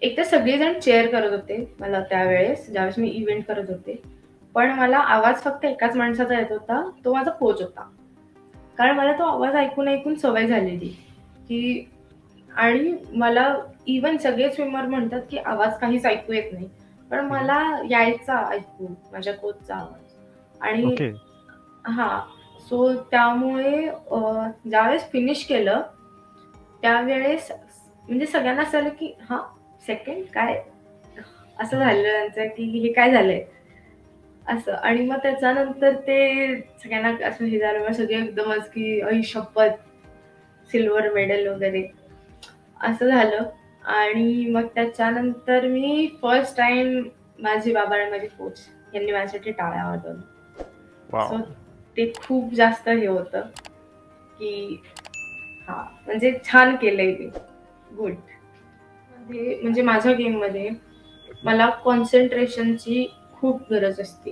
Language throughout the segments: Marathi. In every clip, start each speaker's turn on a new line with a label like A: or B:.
A: एक तर सगळेजण चेअर करत होते मला त्यावेळेस, ज्यावेळेस मी इव्हेंट करत होते. पण मला आवाज फक्त एकाच माणसाचा येत होता, तो माझा कोच होता. कारण मला तो आवाज ऐकून ऐकून सवय झालेली, की आणि मला इव्हन सगळे स्विमर म्हणतात, की आवाज काहीच ऐकू येत नाही. पण
B: हं.
A: मला यायचा ऐकू माझ्या कोचचा आवाज. आणि
B: ओके.
A: हां, सो त्यामुळे ज्यावेळेस फिनिश केलं, त्यावेळेस म्हणजे सगळ्यांना असं झालं, की हां, सेकंड काय? असं
B: हं.
A: झालं त्यांचं, की हे काय झालंय? असं. आणि मग त्याच्यानंतर ते सगळ्यांना असं हे झालं, मग सगळे एकदमच, की आई शपथ! सिल्व्हर मेडल वगैरे असं झालं. आणि मग त्याच्यानंतर मी फर्स्ट टाईम माझे बाबा आणि माझे कोच यांनी माझ्यासाठी टाळ्या वाजवल्या. So
B: wow!
A: ते खूप जास्त हे होतं, की हां, म्हणजे छान केलंय मी. गुड. म्हणजे माझ्या गेममध्ये
B: हं.
A: मला कॉन्सन्ट्रेशनची खूप गरज असते.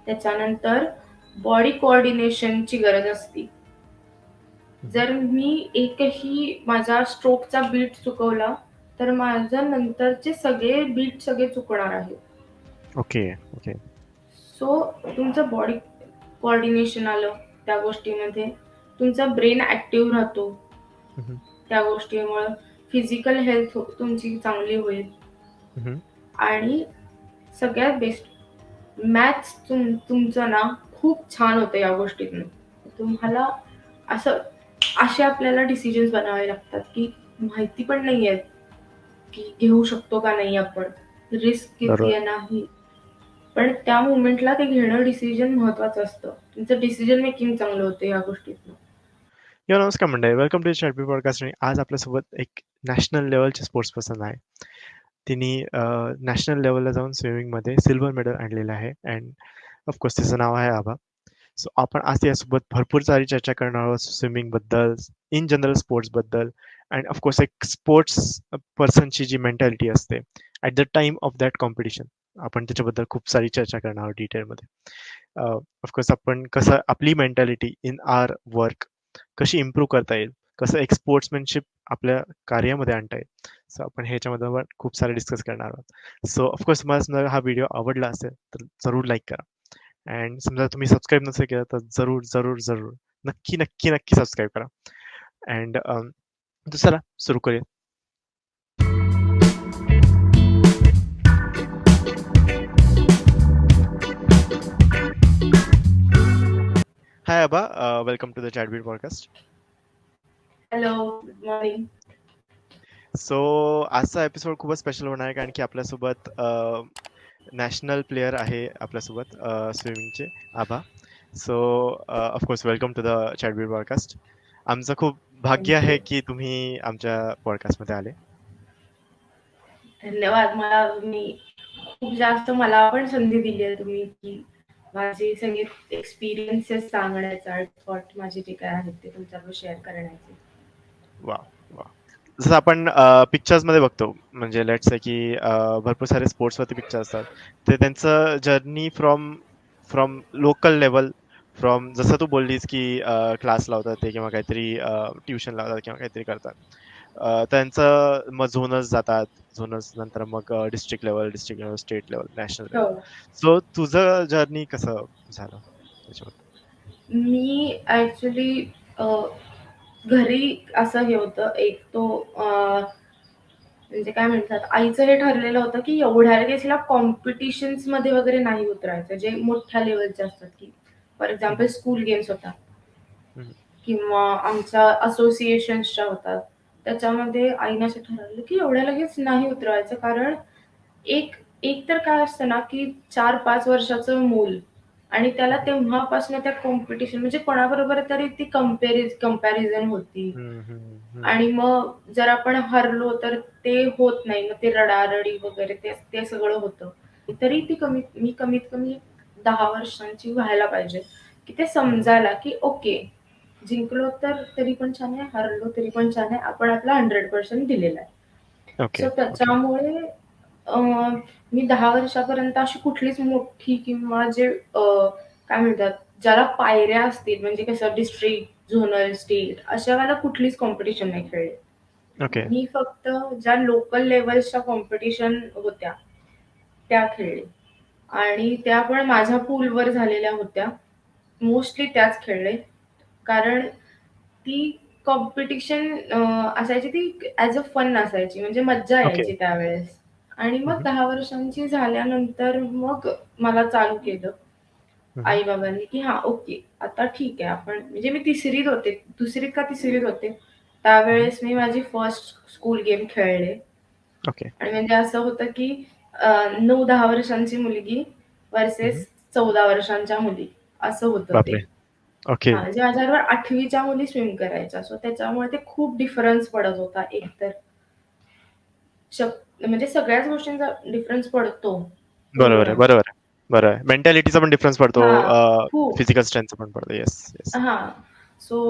A: त्याच्यानंतर बॉडी कोऑर्डिनेशनची गरज असते.
B: हं.
A: जर मी एकही माझा स्ट्रोकचा बीट चुकवला, तर माझ्या नंतरचे सगळे बीट सगळे चुकणार आहेत.
B: Okay, okay.
A: सो तुमचं बॉडी कोऑर्डिनेशन आलं त्या गोष्टीमध्ये. तुमचा ब्रेन ॲक्टिव्ह राहतो
B: हं, हं.
A: त्या गोष्टीमुळं. फिजिकल हेल्थ तुमची चांगली होईल.
B: हं.
A: आणि सगळ्यात बेस्ट मॅथ्स तुमचं ना खूप छान होतं या गोष्टीतनं. तुम्हाला असं असे आपल्याला डिसिजन्स बनावे लागतात, की माहिती पण नाहीये, की घेऊ शकतो का नाही आपण, रिस्क किती
B: बरोबर.
A: आहे, नाही. पण त्या मोमेंटला ते घेणं डिसिजन महत्वाचं असतं. तुमचं डिसिजन मेकिंग चांगलं होतं या गोष्टीतनं.
B: नमस्कार मंडळी. Welcome to chat podcast. आणि आज आपल्यासोबत एक नॅशनल लेव्हलची स्पोर्ट्स पर्सन आहे. तिने नॅशनल लेव्हलला जाऊन स्विमिंगमध्ये सिल्व्हर मेडल आणलेलं आहे अँड ऑफकोर्स तिचं नाव आहे आभा. सो आपण आज यासोबत भरपूर सारी चर्चा करणार आहोत स्विमिंगबद्दल, इन जनरल स्पोर्ट्सबद्दल अँड ऑफकोर्स एक स्पोर्ट्स पर्सनची जी मेंटॅलिटी असते at the time of that competition, आपण त्याच्याबद्दल खूप सारी चर्चा करणार आहोत डिटेलमध्ये. ऑफकोर्स आपण कसं आपली मेंटॅलिटी इन आर वर्क कशी इम्प्रूव्ह करता येईल, कसं एक स्पोर्ट्समॅनशिप आपल्या कार्यामध्ये आणता येईल. सो आपण ह्याच्यामध्ये पण खूप सारे डिस्कस करणार आहोत. सो ऑफकोर्स तुम्हाला समजा हा व्हिडिओ आवडला असेल तर जरूर लाईक करा अँड समजा तुम्ही सबस्क्राईब नसेल केलं तर जरूर जरूर जरूर नक्की नक्की नक्की सबस्क्राईब करा. अँड दुसरा सुरू करूया. Hi Abha, welcome to the ChatBeat podcast.
A: Hello, good morning.
B: So आजचा एपिसोड खूपच स्पेशल होणार आहे कारण की आपल्यासोबत नॅशनल प्लेयर आहे आपल्यासोबत स्विमिंगचे Abha. So of course welcome to the ChatBeat podcast. आमचं खूप भाग्य आहे
A: थँक्यू.
B: की तुम्ही आमच्या पॉडकास्टमध्ये आले.
A: धन्यवाद. खूप जास्त मला पण संधी दिली आहे तुम्ही, की माझे सगळे एक्सपिरियन्सेस सांगण्याचा, थॉट माझे जे काय आहेत ते तुमच्याबरोबर शेअर करण्याचे.
B: वा वा. जसं आपण पिक्चर्समध्ये बघतो, म्हणजे लेट्स से की भरपूर सारे स्पोर्ट्सवरती पिक्चर असतात. ते त्यांचं journey from from local level, from जसं तू बोललीस की क्लास लावतात ते किंवा काहीतरी ट्युशन लावतात किंवा काहीतरी करतात. त्यांचं मग झोनस जातात, झोनस नंतर मग district level, state level, national
A: हो.
B: लेवल. सो तुझं जर्नी कसं झालं त्याच्याबद्दल?
A: मी ॲक्चुअली घरी असं हे होतं, एक तो म्हणजे काय म्हणतात, आईचं हे ठरलेलं होतं, की एवढ्या लगेच हिला कॉम्पिटिशन्समध्ये वगैरे नाही उतरायचं, जे मोठ्या लेव्हलचे असतात, की फॉर एक्झाम्पल
B: हम्म,
A: स्कूल गेम्स होतात
B: हम्म,
A: किंवा आमच्या असोसिएशन्सच्या होतात. त्याच्यामध्ये आईने असं ठरवलं, की एवढ्या लगेच नाही उतरवायचं. कारण एक एक तर काय असतं ना, की 4-5 वर्षाचं मूल आणि त्याला
B: हम्म,
A: तेव्हापासून त्या कॉम्पिटिशन म्हणजे कोणाबरोबर तरी ती कंपॅरिझन होती.
B: हम्म, हम्म, हम्म,
A: आणि मग जर आपण हरलो तर ते होत नाही. मग ते रडारडी वगैरे ते ते सगळं होतं. तरी ती मी कमीत कमी 10 वर्षांची व्हायला पाहिजे, की ते
B: हम्म.
A: समजायला, की ओके, जिंकलो तर तरी पण छान आहे, हरलो तरी पण छान आहे. आपण आपला 100% दिलेला आहे.
B: Okay,
A: so
B: okay.
A: त्याच्यामुळे मी 10 वर्षापर्यंत अशी कुठलीच मोठी किंवा जे काय म्हणतात, ज्याला पायऱ्या असतील म्हणजे कसं डिस्ट्रिक्ट, झोनल, स्टेट अशा वेळेला कुठलीच कॉम्पिटिशन नाही खेळली.
B: ओके.
A: मी फक्त ज्या लोकल लेवलच्या कॉम्पिटिशन होत्या त्या खेळले आणि त्या पण माझ्या पूलवर झालेल्या होत्या. मोस्टली त्याच खेळले. कारण ती कॉम्पिटिशन असायची ती ॲज अ फन असायची म्हणजे मज्जा
B: ओके.
A: यायची त्यावेळेस. आणि मग
B: हं,
A: 10 वर्षांची झाल्यानंतर मग मला चालू केलं
B: हं,
A: आई-बाबांनी, की हां, ओके. आता ठीक आहे आपण म्हणजे मी 3रीत होते. 2रीत का 3रीत होते.
B: हं.
A: त्यावेळेस मी माझी फर्स्ट स्कूल गेम खेळले.
B: ओके.
A: आणि म्हणजे असं होतं की 9-10 वर्षांची मुलगी
B: हं.
A: वर्सेस 14 वर्षांच्या मुली असं होतं ते.
B: बापरे! ओके.
A: हां, म्हणजे माझ्याबरोबर 8वीच्या मुली स्विम करायच्या. सो त्याच्यामुळे ते खूप डिफरन्स पडत होता एकतर. म्हणजे सगळ्याच गोष्टींचा डिफरन्स पडतो
B: बरोबर आहे,
A: पूर्ण.
B: बरोबर आहे. बरोबर आहे. मेंटॅलिटीचा पण डिफरन्स पडतो.
A: हां, खूप.
B: फिजिकल स्ट्रेंथचा पण पडतो. Yes, yes.
A: हां. सो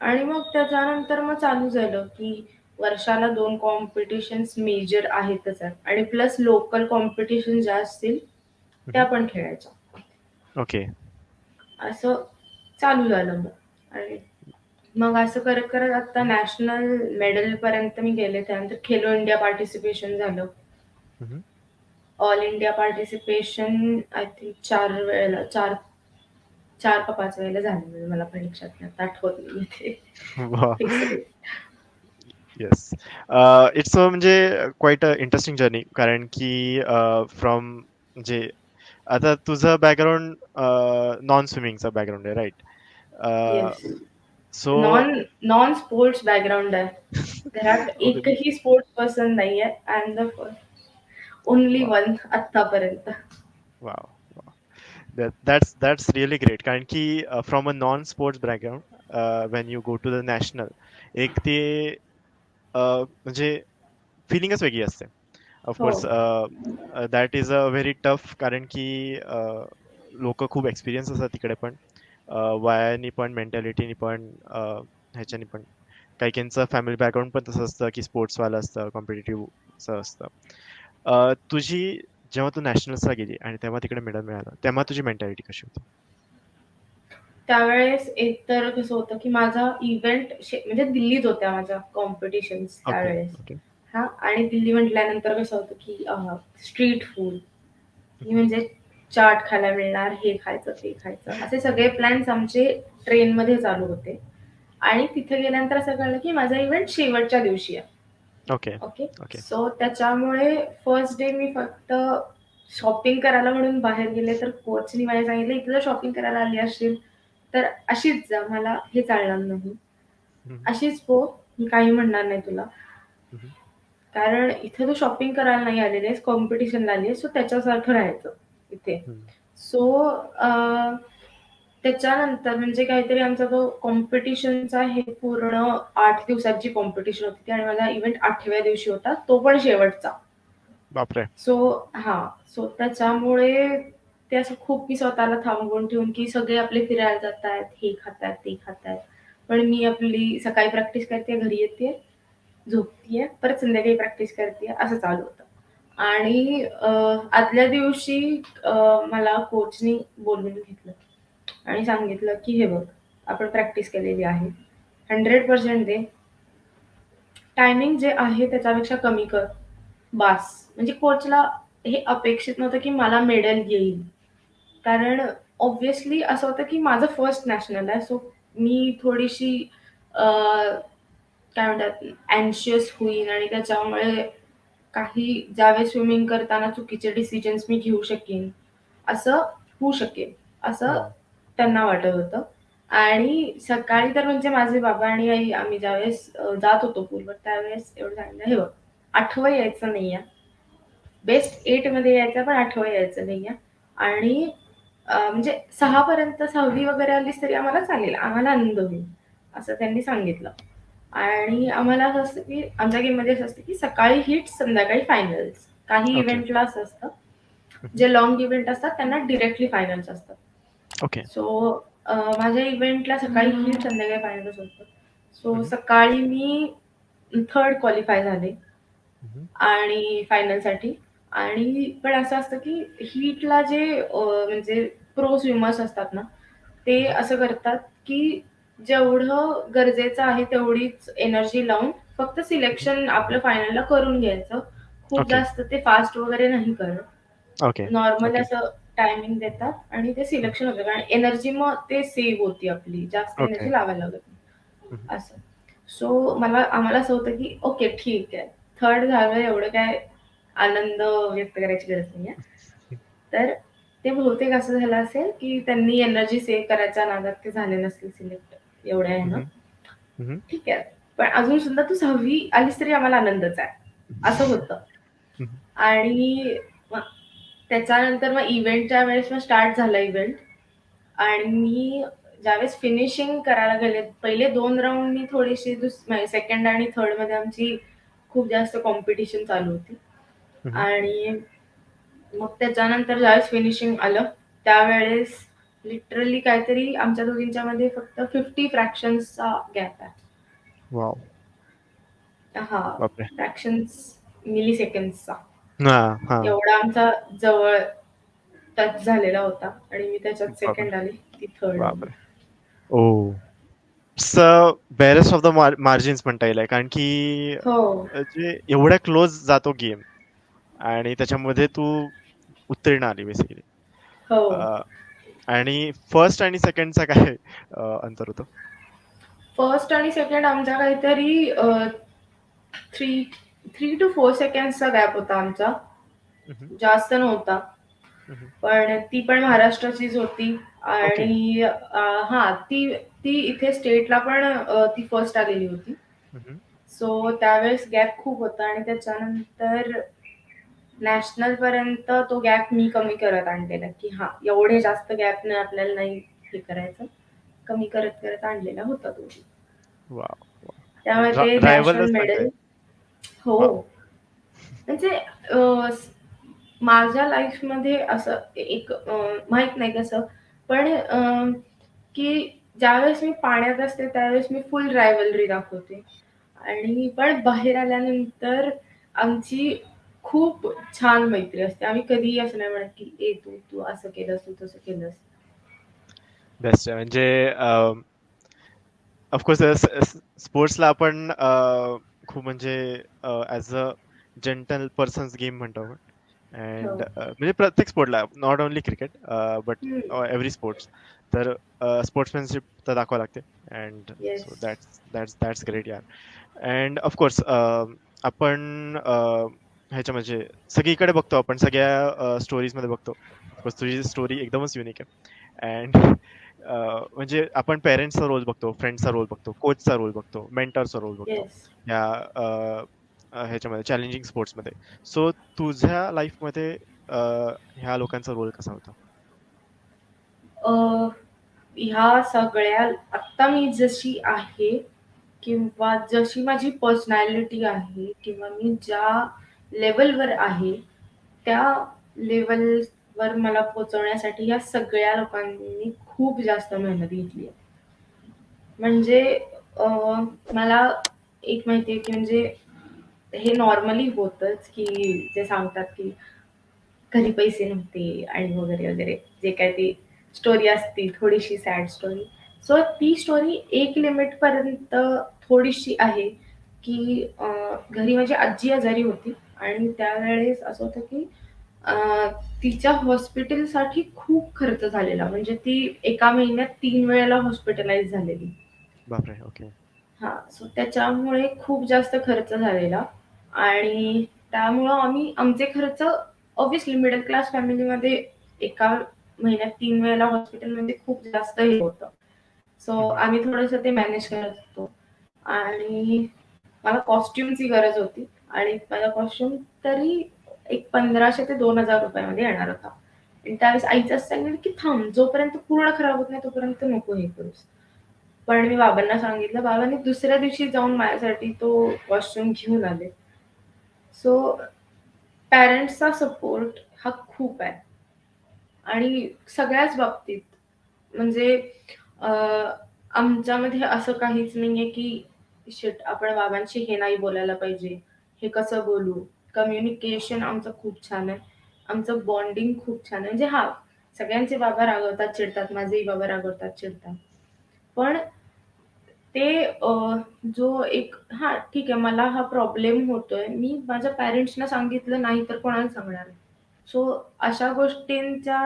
A: आणि मग त्याच्यानंतर मग चालू झालं, की वर्षाला 2 कॉम्पिटिशन्स मेजर आहेतच आहेत आणि प्लस लोकल कॉम्पिटिशन ज्या असतील, त्या
B: हं.
A: पण खेळायच्या.
B: ओके.
A: असं चालू झालं मग आणि मग असं करत-करत आता
B: हं,
A: नॅशनल मेडलपर्यंत मी गेले. त्यानंतर खेलो इंडिया पार्टिसिपेशन झालं.
B: हं.
A: All India participation I think 4 वेळेला 4 का 5 वेळेला झालं म्हणजे मला पण लक्षात नाही. आता आठवत नाहीये ते
B: वाह!
A: फिक्सली.
B: येस. इट्स अ म्हणजे क्वाईट अ इंटरेस्टिंग जर्नी कारण की फ्रॉम म्हणजे आता तुझं बॅकग्राऊंड नॉन स्विमिंगचं बॅकग्राऊंड आहे, right?
A: Yes.
B: So
A: non non sports background आहे. घरात
B: ओके.
A: एकही स्पोर्ट्स पर्सन नाहीये. आय एम द ओन्ली
B: वाह!
A: वन आत्तापर्यंत.
B: Wow! Wow! that's really great कारण की from a non sports background when you go to the national एक ते म्हणजे फिलिंगच वेगळी असते. ऑफ
A: हो.
B: Course that is a very tough कारण की लोकं खूप एक्सपिरियन्स असतात तिकडे पण. वयाने पण, मेंटॅलिटीनी पण, ह्याच्याने पण. काही-काहींचं फॅमिली बॅकग्राऊंड पण तसं असतं, की स्पोर्ट्सवालं असतं, कॉम्पिटिटिव्हचं असतं. तुझी जेव्हा तू नॅशनल्सला गेली आणि तेव्हा तिकडे मेडल मिळालं, तेव्हा तुझी मेंटॅलिटी कशी होती?
A: त्यावेळेस एकतर कसं होतं, की माझा इव्हेंट म्हणजे दिल्लीत होत्या माझ्या कॉम्पिटिशन्स
B: ओके,
A: त्यावेळेस.
B: ओके.
A: हां आणि दिल्ली म्हटल्यानंतर कसं होतं, की स्ट्रीट फूड की
B: हं,
A: म्हणजे चाट खायला मिळणार, हे खायचं, ते खायचं. असे सगळे प्लॅन्स आमचे ट्रेनमध्ये चालू होते आणि तिथे गेल्यानंतर असं कळलं, की माझा इव्हेंट शेवटच्या दिवशी आहे.
B: Okay,
A: okay.
B: ओके.
A: सो त्याच्यामुळे फर्स्ट डे मी फक्त शॉपिंग करायला म्हणून बाहेर गेले, तर कोचनी मला सांगितलं, "इथलं शॉपिंग करायला आली असशील, तर अशीच जा. मला हे चालणार नाही.
B: हं,
A: अशीच पो, मी काही म्हणणार नाही तुला.
B: हं,
A: कारण इथे तू शॉपिंग करायला नाही आलेली आहेस, कॉम्पिटिशनला आली आहेस, सो त्याच्यासारखं राहायचं इथे."
B: हं.
A: सो त्याच्यानंतर म्हणजे काहीतरी आमचा तो कॉम्पिटिशनचा हे पूर्ण 8 दिवसाची कॉम्पिटिशन होती ती आणि माझा इव्हेंट 8व्या दिवशी होता, तो पण शेवटचा.
B: बापरे!
A: सो हां, सो त्याच्यामुळे ते असं खूप मी स्वतःला थांबवून ठेवून, की सगळे आपले फिरायला जातायत, हे खातायत, ते खातायत. पण मी आपली सकाळी प्रॅक्टिस करते, घरी येते, झोपतीये, परत संध्याकाळी प्रॅक्टिस करते, असं चालू होतं. आणि आदल्या दिवशी अ, मला कोचनी बोलवून घेतलं आणि सांगितलं, की "हे बघ, आपण प्रॅक्टिस केलेली आहे. 100% दे. टायमिंग जे आहे त्याच्यापेक्षा कमी कर. बास." म्हणजे कोचला हे अपेक्षित नव्हतं, की मला मेडल येईल. कारण ऑब्व्हियसली असं होतं, की माझं फर्स्ट नॅशनल आहे. सो मी थोडीशी अ, काय म्हणतात अँशियस होईन आणि त्याच्यामुळे काही ज्यावेळेस स्विमिंग करताना चुकीचे डिसिजन्स मी घेऊ शकेन, असं होऊ शकेल, असं
B: हं,
A: त्यांना वाटत होतं. आणि सकाळी तर म्हणजे माझे बाबा आणि आई आम्ही ज्यावेळेस जात होतो पूलवर त्यावेळेस एवढं सांगितलं, "हे बघ, आठवं यायचं नाहीये. बेस्ट 8 मध्ये यायचं पण आठवं यायचं नाहीये आणि म्हणजे 6 पर्यंत 6वी वगैरे आलीस तरी आम्हाला चालेल. आम्हाला आनंद होईल." असं त्यांनी सांगितलं. आणि आम्हाला असं असतं, की आमच्या गेममध्ये असं असतं, की सकाळी हिट्स, संध्याकाळी फायनल्स. काही
B: ओके.
A: इव्हेंटला असं असतं,
B: हं,
A: जे लाँग इव्हेंट असतात त्यांना डायरेक्टली फायनल्स असतात.
B: ओके.
A: सो माझ्या इव्हेंटला सकाळी हिट, संध्याकाळी फायनल्स होतं. सो
B: हं,
A: सकाळी मी 3rd क्वालिफाय झाले.
B: हं,
A: आणि फायनलसाठी आणि पण असं असतं की हीटला जे म्हणजे प्रो स्विमर्स असतात ना, ते
B: हं.
A: असं करतात की जेवढं गरजेचं आहे तेवढीच एनर्जी लावून फक्त
B: हं.
A: सिलेक्शन आपलं फायनलला करून घ्यायचं. खूप
B: ओके.
A: जास्त ते फास्ट वगैरे नाही करत.
B: ओके.
A: Normal
B: okay.
A: असं टायमिंग देतात आणि ते
B: हं.
A: सिलेक्शन होतं. कारण एनर्जी मग ते सेव्ह होती आपली. जास्त
B: ओके.
A: एनर्जी लावायला लागत नाही.
B: हं.
A: असं. सो आम्हाला असं होतं की ओके ठीक आहे. थर्ड झालं एवढं काय आनंद व्यक्त करायची गरज नाहीये.
B: हं.
A: तर ते बहुतेक असं झालं असेल की त्यांनी एनर्जी सेव्ह करायच्या नादात ते झाले नसतील सिलेक्ट एवढ्या
B: हं,
A: ह्यानं.
B: हं. हं.
A: ठीक आहे. पण अजून सुद्धा तू 6वी आलीस तरी आम्हाला आनंदच आहे. असं होतं.
B: हं.
A: आणि मग त्याच्यानंतर मग इव्हेंटच्या वेळेस मग स्टार्ट झाला इव्हेंट आणि मी ज्यावेळेस फिनिशिंग करायला गेले पहिले 2 राउंड मी थोडीशी सेकंड आणि थर्ड मध्ये आमची खूप जास्त कॉम्पिटिशन चालू होती.
B: हं.
A: आणि मग त्याच्यानंतर ज्यावेळेस फिनिशिंग आलं त्यावेळेस लिटरली काहीतरी आमच्या दोघींच्या मध्ये फक्त 50 फ्रॅक्शन्सचा गॅप आहे.
B: वॉव!
A: हा,
B: बापरे!
A: फ्रॅक्शन्स मिली सेकंड्सचा
B: हां, हां.
A: एवढा आमचा जवळ टच झालेला होता आणि मी त्याच्यात
B: बापरे!
A: सेकंड आली, ती थर्ड आली.
B: बापरे! ओह! बेरेस्ट ऑफ द मार्जिन्स म्हणता येईल आहे. कारण की
A: हो,
B: जे एवढ्या क्लोज जातो गेम आणि त्याच्यामध्ये तू उत्तीर्ण आली बेसिकली.
A: हो.
B: आणि फर्स्ट आणि सेकंडचा काय अंतर होतं?
A: फर्स्ट आणि सेकंड आमचा काहीतरी 3 3 टू 4 सेकंड्सचा गॅप होता आमचा.
B: हं, हं.
A: जास्त नव्हता.
B: हं, हं.
A: पण ती पण महाराष्ट्राचीच होती
B: ओके.
A: आणि हां, ती ती इथे स्टेटला पण ती फर्स्ट आलेली होती.
B: हं, हं.
A: सो त्यावेळेस गॅप खूप होता आणि त्याच्यानंतर नॅशनल पर्यंत तो गॅप मी कमी करत आणलेला, की हां, एवढे जास्त गॅपने आपल्याला नाही हे करायचं. कमी करत करत आणलेला होता तो.
B: वॉव! वॉव!
A: त्यामुळे ते नॅशनल
B: रायव्हलच चांगले
A: मेडल
B: आहे.
A: हो.
B: वॉव!
A: म्हणजे माझ्या लाईफमध्ये असं एक माहित नाही कसं, पण की ज्यावेळेस मी पाण्यात असते त्यावेळेस मी फुल रायव्हलरी दाखवते आणि पण बाहेर आल्यानंतर आमची खूप छान मैत्री असते. आम्ही कधीही असं नाही म्हणत की ए तू तू असं केलंस, तू तसं केलंस.
B: बेस्ट आहे. म्हणजे ऑफकोर्स स्पोर्ट्सला आपण खूप म्हणजे as a gentle persons game म्हणतो आपण.
A: हो.
B: अँड म्हणजे प्रत्येक स्पोर्टला नॉट ओन्ली क्रिकेट बट
A: हम्म.
B: Every sports. तर स्पोर्ट्समॅनशिप तर दाखवावं लागते. And
A: yes.
B: So that's great यार. अँड ऑफकोर्स आपण ह्याच्या म्हणजे सगळीकडे बघतो आपण सगळ्या स्टोरीजमध्ये बघतो. ऑफकोर्स तुझी स्टोरी एकदमच युनिक आहे. अँड म्हणजे आपण पेरेंट्सचा रोल बघतो, फ्रेंड्सचा रोल बघतो, कोचचा रोल बघतो, मेंटरचा रोल बघतो.
A: येस.
B: या ह्याच्यामध्ये चॅलेंजिंग स्पोर्ट्समध्ये. सो तुझ्या लाईफमध्ये ह्या लोकांचा रोल कसा होता?
A: ह्या सगळ्या आता मी जशी आहे किंवा जशी माझी पर्सनॅलिटी आहे किंवा मी ज्या लेवलवर आहे त्या लेवलवर मला पोहोचवण्यासाठी या सगळ्या लोकांनी खूप जास्त मेहनत घेतली आहे. म्हणजे मला एक माहिती आहे की म्हणजे हे नॉर्मली होतच की जे सांगतात की घरी पैसे नव्हते आणि वगैरे वगैरे जे काय ती स्टोरी असती थोडीशी सॅड स्टोरी. सो ती स्टोरी एक लिमिट पर्यंत थोडीशी आहे की घरी माझी आजी आजारी होती आणि त्यावेळेस असं होतं की तिच्या हॉस्पिटलसाठी खूप खर्च झालेला. म्हणजे ती एका महिन्यात 3 वेळेला हॉस्पिटलाइज झालेली.
B: बापरे! ओके.
A: हां, सो त्याच्यामुळे खूप जास्त खर्च झालेला आणि त्यामुळं आम्ही आमचे खर्च ऑब्व्हियसली मिडल क्लास फॅमिलीमध्ये एका महिन्यात 3 वेळेला हॉस्पिटल म्हणजे खूप जास्त हे होतं. सो
B: हं, हं.
A: आम्ही थोडंसं ते मॅनेज करत होतो आणि मला कॉस्ट्यूमची गरज होती आणि माझा कॉस्ट्यूम तरी एक 1500 ते 2000 रुपयामध्ये येणार होता. आणि त्यावेळेस आईचं असं सांगितलं, की "थांब, जोपर्यंत पूर्ण खराब होत नाही तोपर्यंत नको हे करूस." पण मी बाबांना सांगितलं. बाबांनी दुसऱ्या दिवशी जाऊन माझ्यासाठी तो कॉस्ट्यूम घेऊन आले. सो पॅरेंट्सचा सपोर्ट हा खूप आहे आणि सगळ्याच बाबतीत. म्हणजे अ, आमच्यामध्ये असं काहीच नाहीये, की शिट आपण बाबांशी हे नाही बोलायला पाहिजे. हे कसं बोलू? कम्युनिकेशन आमचं खूप छान आहे. आमचं बॉन्डिंग खूप छान आहे. म्हणजे हां, सगळ्यांचे बाबा रागवतात, चिडतात. माझेही बाबा रागवतात, चिडतात. पण ते जो एक हां, ठीक आहे मला हा प्रॉब्लेम होतोय. मी माझ्या पॅरेंट्सना सांगितलं नाही तर कोणाला सांगणार आहे. सो अशा गोष्टींच्या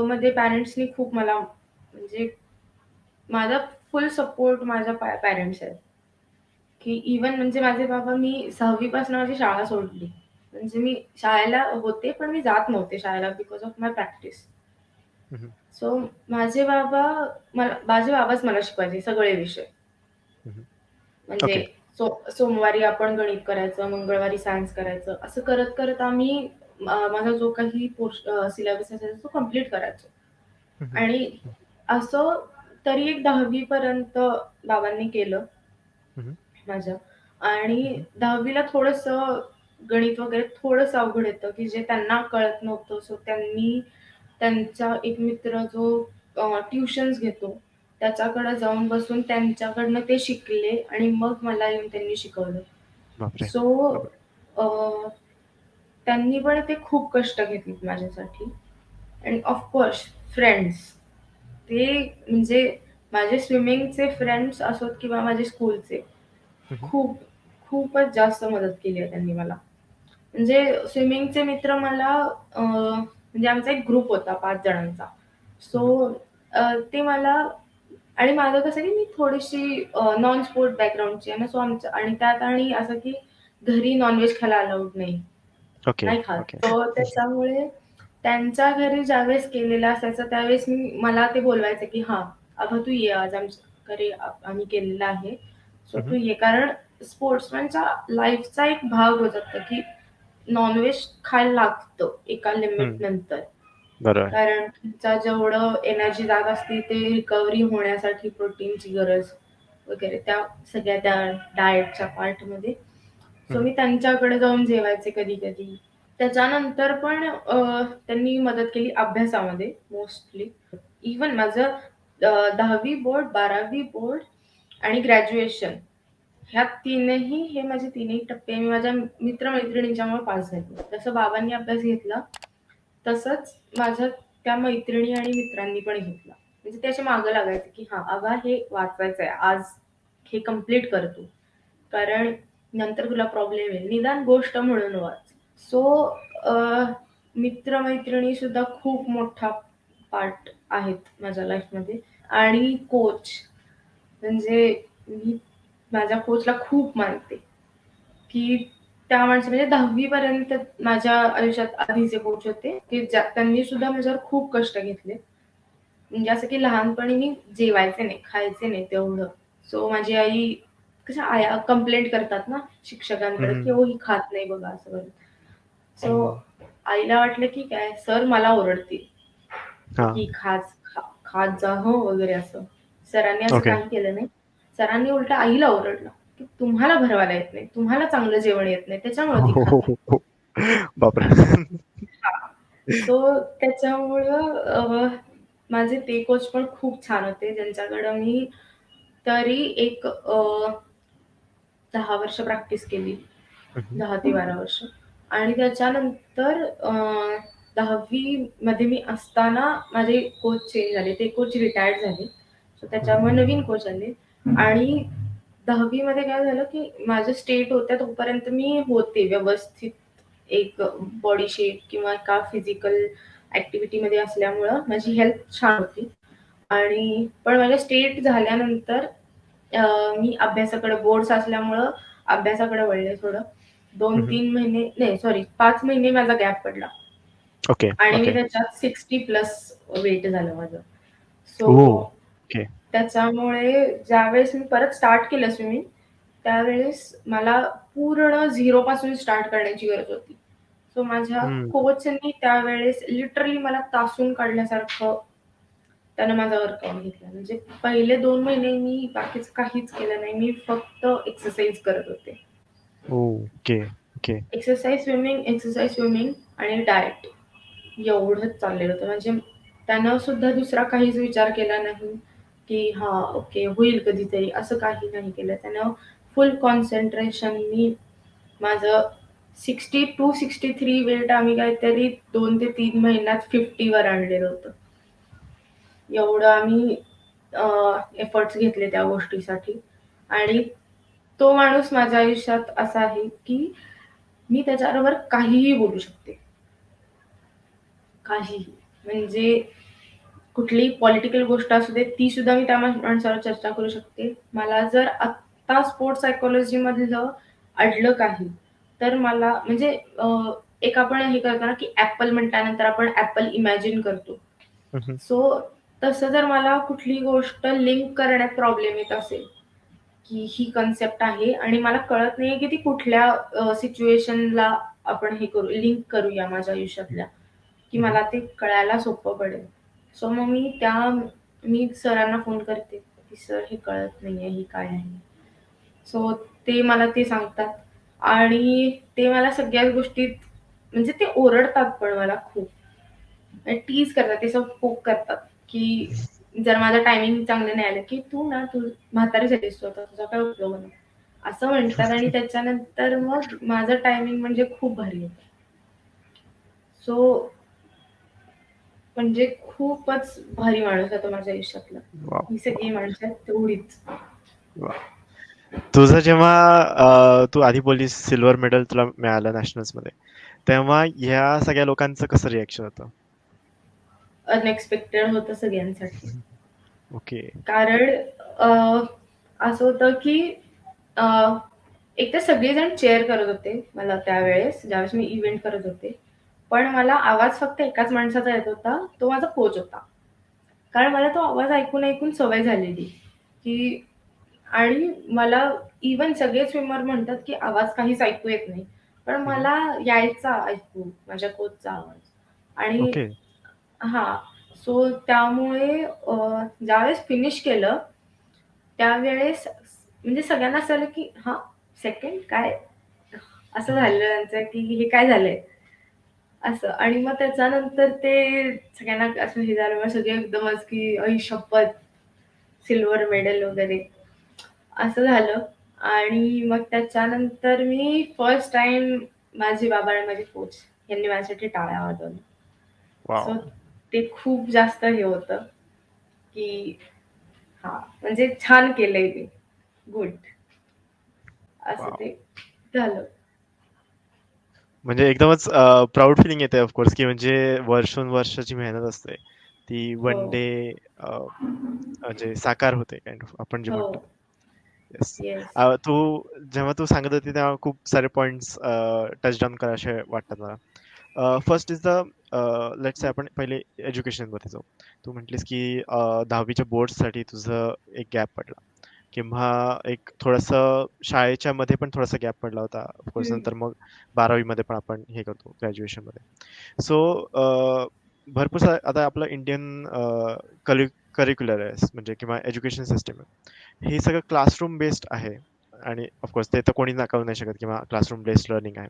A: मध्ये पॅरेंट्सनी खूप मला म्हणजे माझा फुल सपोर्ट माझ्या पॅरेंट्स आहेत. की इव्हन म्हणजे माझे बाबा मी 6वी पासून माझी शाळा सोडली. म्हणजे मी शाळेला होते, पण मी जात नव्हते शाळेला बिकॉज ऑफ माय प्रॅक्टिस.
B: हं, हं.
A: सो माझे बाबाच मला शिकवायचे सगळे विषय. म्हणजे
B: ओके.
A: सोमवारी आपण गणित करायचं, मंगळवारी सायन्स करायचं. असं करत-करत आम्ही माझा जो काही सिलेबस असायचा तो कंप्लीट करायचो.
B: हं, हं.
A: आणि
B: हं,
A: असं तरी एक 10वी पर्यंत बाबांनी केलं
B: हं.
A: माझ्या.
B: हं,
A: आणि
B: हं.
A: 10वी ला थोडंसं गणित वगैरे थोडंसं अवघड येतं, की जे त्यांना कळत नव्हतं. सो त्यांनी त्यांचा एक मित्र जो ट्युशन्स घेतो, त्याच्याकडे जाऊन बसून त्यांच्याकडनं ते शिकले आणि मग मला येऊन त्यांनी शिकवलं.
B: बापरे!
A: सो
B: बापरे!
A: अ, त्यांनी पण ते खूप कष्ट घेतलेत माझ्यासाठी. आणि ऑफकोर्स फ्रेंड्स, ते म्हणजे माझे स्विमिंगचे फ्रेंड्स असोत किंवा माझे स्कूलचे,
B: हं, हं.
A: खूप, खूपच जास्त मदत केली आहे त्यांनी मला. म्हणजे स्विमिंगचे मित्र मला म्हणजे आमचा एक ग्रुप होता 5 जणांचा.
B: हं, हं.
A: सो ते मला आणि माझं कसं की मी थोडीशी नॉन स्पोर्ट बॅकग्राऊंडची आहे ना, सो आमचं आणि त्यात आणि असं की घरी नॉन-व्हेज खायला अलाउड नाही.
B: ओके,
A: नाही खात.
B: ओके.
A: सो त्याच्यामुळे त्यांच्या घरी ज्यावेळेस केलेलं असायचं त्यावेळेस मला ते बोलवायचे की "हां, अगं तू ये आज आमच्या घरी आम्ही केलेलं आहे. सो
B: हं,
A: तू
B: हं.
A: ये." कारण स्पोर्ट्समनच्या लाईफचा एक भाग होत जातो की नॉन-व्हेज खायला लागतं एका
B: हं.
A: लिमिटनंतर.
B: बरोबर.
A: कारण तुमचा जेवढं एनर्जी जात असते ते रिकव्हरी होण्यासाठी प्रोटीनची गरज वगैरे त्या सगळ्या त्या डाएटच्या पार्टमध्ये.
B: हं,
A: सो
B: हं.
A: मी त्यांच्याकडे जाऊन जेवायचे कधी-कधी. त्याच्यानंतर पण त्यांनी मदत केली अभ्यासामध्ये मोस्टली. इव्हन माझं 10वी बोर्ड, 12वी बोर्ड आणि ग्रॅज्युएशन ह्या तीनही हे माझे तीनही टप्पे मी माझ्या मित्र-मैत्रिणींच्यामुळे पास झाले. जसं बाबांनी अभ्यास घेतला, तसंच माझ्या त्या मैत्रिणी आणि मित्रांनी पण घेतला. म्हणजे ते असे मागं लागायचे, की "हां, अगं हे वाचायचंय आज, हे कंप्लीट कर तू. कारण नंतर तुला प्रॉब्लेम येईल. निदान गोष्ट म्हणून वाच." सो मित्र-मैत्रिणी सुद्धा खूप मोठा पार्ट आहेत माझ्या लाईफमध्ये. आणि कोच म्हणजे मी माझ्या कोचला खूप मानते, की त्या माणसाने म्हणजे 10वी पर्यंत माझ्या आयुष्यात आधीचे कोच होते, की त्यांनी सुद्धा माझ्यावर खूप कष्ट घेतले. म्हणजे असं की लहानपणी मी जेवायचे नाही, खायचे नाही तेवढं. सो माझी आई कशा आया कंप्लेंट करतात ना
B: हं,
A: शिक्षकांकडे, की
B: हं.
A: "हो ही खात नाही बघा" असं वगैरे.
B: हं.
A: सो आईला वाटलं की काय सर मला ओरडतील, की
B: हां.
A: खात जा हो वगैरे असं. सरांनी असं
B: ओके.
A: काही केलं नाही. सरांनी उलटं आईला ओरडलं, की "तुम्हाला भरवायला येत नाही, तुम्हाला चांगलं जेवण येत नाही, त्याच्यामुळे
B: हो,
A: ती
B: हो,
A: खात
B: हो,
A: नाही."
B: हो, हो. बापरे!
A: हां. सो त्याच्यामुळं माझे ते कोच पण खूप छान होते, ज्यांच्याकडं मी तरी एक 10 वर्ष प्रॅक्टिस केली.
B: हं, हं.
A: 10 ते 12 वर्ष. आणि त्याच्यानंतर 10वी मध्ये मी असताना माझे कोच चेंज झाले. ते कोच रिटायर्ड झाले. सो
B: हं, हं.
A: त्याच्यामुळे नवीन कोच आले. आणि 10वी मध्ये काय झालं, की माझ्या स्टेट होत्या तोपर्यंत मी होते व्यवस्थित एक बॉडी शेप किंवा एका फिजिकल ॲक्टिव्हिटीमध्ये असल्यामुळं माझी हेल्थ छान होती. आणि पण माझ्या स्टेट झाल्यानंतर मी अभ्यासाकडे बोर्ड्स असल्यामुळं अभ्यासाकडे वळले थोडं.
B: हं, हं.
A: 2-3 महिने नाही सॉरी 5 महिने माझा गॅप पडला
B: ओके,
A: आणि मी
B: ओके.
A: त्याच्यात 60 प्लस वेट झालं माझं.
B: ओह!
A: So
B: okay.
A: त्याच्यामुळे ज्यावेळेस मी परत स्टार्ट केलं स्विमिंग, त्यावेळेस मला पूर्ण झिरोपासून स्टार्ट करण्याची गरज होती. सो माझ्या
B: हं.
A: कोचनी त्यावेळेस लिटरली मला तासून काढल्यासारखं त्यानं माझा वर्कआउट घेतला. म्हणजे पहिले 2 महिने मी बाकीचं काहीच केलं नाही. मी फक्त एक्सरसाइज करत होते.
B: Okay, okay.
A: एक्सरसाइज, स्विमिंग आणि डाएट एवढंच चाललेलं होतं. म्हणजे त्यानं सुद्धा दुसरा काहीच विचार केला नाही, की हां, ओके होईल कधीतरी असं काही नाही केलं. त्यानं फुल कॉन्सन्ट्रेशननी माझं 60-63 वेट आम्ही काहीतरी 2 ते 3 महिन्यात 50 वर आणलेलं होतं. एवढं आम्ही एफर्ट्स घेतले त्या गोष्टीसाठी. आणि तो माणूस माझ्या आयुष्यात असा आहे की मी त्याच्याबरोबर काहीही बोलू शकते. काहीही. म्हणजे कुठलीही पॉलिटिकल गोष्ट असू दे, ती सुद्धा मी त्या माणसावर चर्चा करू शकते. मला जर आत्ता स्पोर्ट्स सायकॉलॉजी मधलं अडलं काही, तर मला म्हणजे एक आपण हे करतो ना, की ॲपल म्हटल्यानंतर आपण ॲपल इमॅजिन करतो.
B: हम्म.
A: सो तसं जर मला कुठली गोष्ट लिंक करण्यात प्रॉब्लेम येत असेल, की ही कन्सेप्ट आहे आणि मला कळत नाहीये की ती कुठल्या सिच्युएशनला आपण हे करू लिंक करूया माझ्या आयुष्यातल्या, की
B: हम्म.
A: मला ते कळायला सोपं पडेल. सो मग मी सरांना फोन करते, की सर हे कळत नाहीये, हे काय आहे? सो ते मला ते सांगतात आणि ते मला सगळ्याच गोष्टीत म्हणजे ते ओरडतात पण मला खूप. टीज करतात, ते असं पोक करतात, की जर माझं टायमिंग चांगलं नाही आलं, की "तू म्हातारी झालीस तू आता, तुझा काय उपयोग नाही." असं म्हणतात आणि त्याच्यानंतर मग माझं टायमिंग म्हणजे खूप भारी होतं. सो म्हणजे खूपच भारी माणूस आहे तो माझ्या आयुष्यातला.
B: वाव.
A: ही सगळी माणसं आहेत तेवढीच.
B: वाव. तुझं जेव्हा तू आधी बोललीस सिल्वर मेडल तुला मिळालं नॅशनल्स मध्ये, तेव्हा ह्या सगळ्या लोकांचं कसं रिएक्शन होतं?
A: अनएक्सपेक्टेड होतं सगळ्यांसाठी.
B: ओके.
A: कारण अ, असं होतं की अ, एक तर सगळेजण चेअर करत होते मला त्यावेळेस, ज्यावेळेस मी इव्हेंट करत होते. पण मला आवाज फक्त एकाच माणसाचा येत होता, तो माझा कोच होता. कारण मला तो आवाज ऐकून ऐकून सवय झालेली, की आणि मला इव्हन सगळे स्विमर म्हणतात, की आवाज काहीच ऐकू येत नाही. पण
B: हम्म.
A: मला यायचा ऐकू माझ्या कोचचा आवाज. आणि
B: ओके.
A: हां, सो त्यामुळे ज्यावेळेस फिनिश केलं, त्यावेळेस म्हणजे सगळ्यांना असं झालं, की हां, सेकंड काय? असं
B: हम्म.
A: झालं त्यांचं, की हे काय झालंय? असं. आणि मग त्याच्यानंतर ते सगळ्यांना असं हे झालं, मग सगळे एकदमच, की "आई शपथ! सिल्व्हर मेडल वगैरे." असं झालं. आणि मग त्याच्यानंतर मी फर्स्ट टाईम माझे बाबा आणि माझे कोच यांनी माझ्यासाठी टाळ्या वाजवल्या. So
B: wow.
A: ते खूप जास्त हे होतं, की हां, म्हणजे छान केलंय मी. गुड. असं
B: वाव.
A: ते झालं.
B: म्हणजे एकदमच प्राउड फिलिंग येते ऑफकोर्स, की म्हणजे वर्षानुवर्षाची मेहनत असते ती
A: हो,
B: वन डे म्हणजे साकार होते काइंड ऑफ आपण जे
A: हो.
B: म्हणतो. येस.
A: येस.
B: तू जेव्हा तू सांगत होती तेव्हा खूप सारे पॉइंट्स टच डाऊन करायचे वाटतात मला. First is the let's say आपण पहिले एज्युकेशनमध्ये जाऊ. तू म्हटलीस की 10वीच्या बोर्ड्ससाठी तुझं एक गॅप पडला किंवा एक थोडंसं शाळेच्या मध्ये पण थोडासा गॅप पडला होता. ऑफकोर्स
A: हं.
B: नंतर मग 12वी मध्ये पण आपण हे करतो ग्रॅज्युएशनमध्ये. सो भरपूर सारं आता आपलं इंडियन करिक्युलर आहे म्हणजे किंवा एज्युकेशन सिस्टम आहे. हे सगळं क्लासरूम बेस्ड आहे आणि ऑफकोर्स ते तर कोणी नाकारू नाही शकत किंवा क्लासरूम बेस्ड लर्निंग आहे.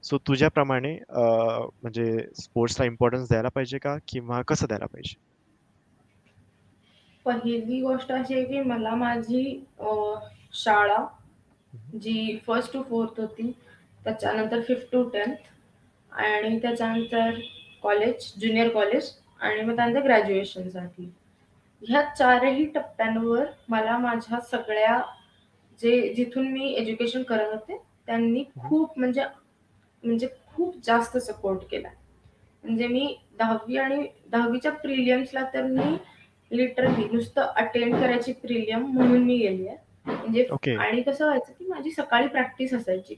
B: सो तुझ्याप्रमाणे म्हणजे स्पोर्ट्सला इम्पॉर्टन्स द्यायला पाहिजे का किंवा कसं द्यायला पाहिजे?
A: पहिली गोष्ट अशी आहे, की मला माझी शाळा
B: हम्म.
A: जी 1st to 4th होती, त्याच्यानंतर 5th to 10th आणि त्याच्यानंतर कॉलेज, ज्युनियर कॉलेज आणि मग
B: हम्म.
A: त्यानंतर ग्रॅज्युएशनसाठी. ह्या 4ही टप्प्यांवर मला माझ्या सगळ्या जिथून मी एज्युकेशन करत होते, त्यांनी
B: हम्म.
A: खूप म्हणजे म्हणजे खूप जास्त सपोर्ट केला. म्हणजे मी 10वी आणि 10वीच्या प्रिलियम्सला तर मी लिटरली नुसतं अटेंड करायची प्रिलियम म्हणून मी गेली आहे. म्हणजे
B: ओके.
A: आणि कसं व्हायचं, की माझी सकाळी प्रॅक्टिस असायची.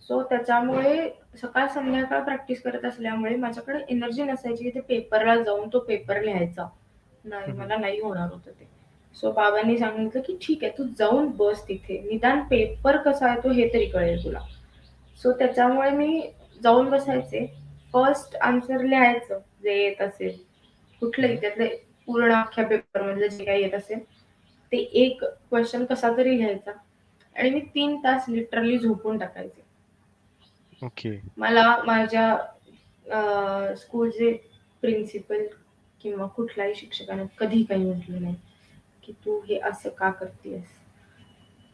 A: सो त्याच्यामुळे सकाळ संध्याकाळ प्रॅक्टिस करत असल्यामुळे माझ्याकडे एनर्जी नसायची, की ते पेपरला जाऊन तो पेपर लिहायचा. नाही,
B: हम्म.
A: मला नाही होणार होतं ते. सो बाबांनी सांगितलं, की "ठीक आहे, तू जाऊन बस तिथे. निदान पेपर कसा आहे तो हे तरी कळेल तुला." सो त्याच्यामुळे मी जाऊन बसायचे. फर्स्ट आन्सर लिहायचं जे येत असेल. कुठलंही
B: हम्म.
A: त्यातले पूर्ण अख्ख्या पेपरमधलं जे काही येत असेल, ते एक क्वेशन कसा तरी लिहायचा आणि मी 3 तास लिटरली झोपून टाकायचे.
B: ओके.
A: मला माझ्या स्कूलचे प्रिन्सिपल किंवा कुठल्याही शिक्षकाने कधी काही म्हटलं नाही, की "तू हे असं का करतीयेस?"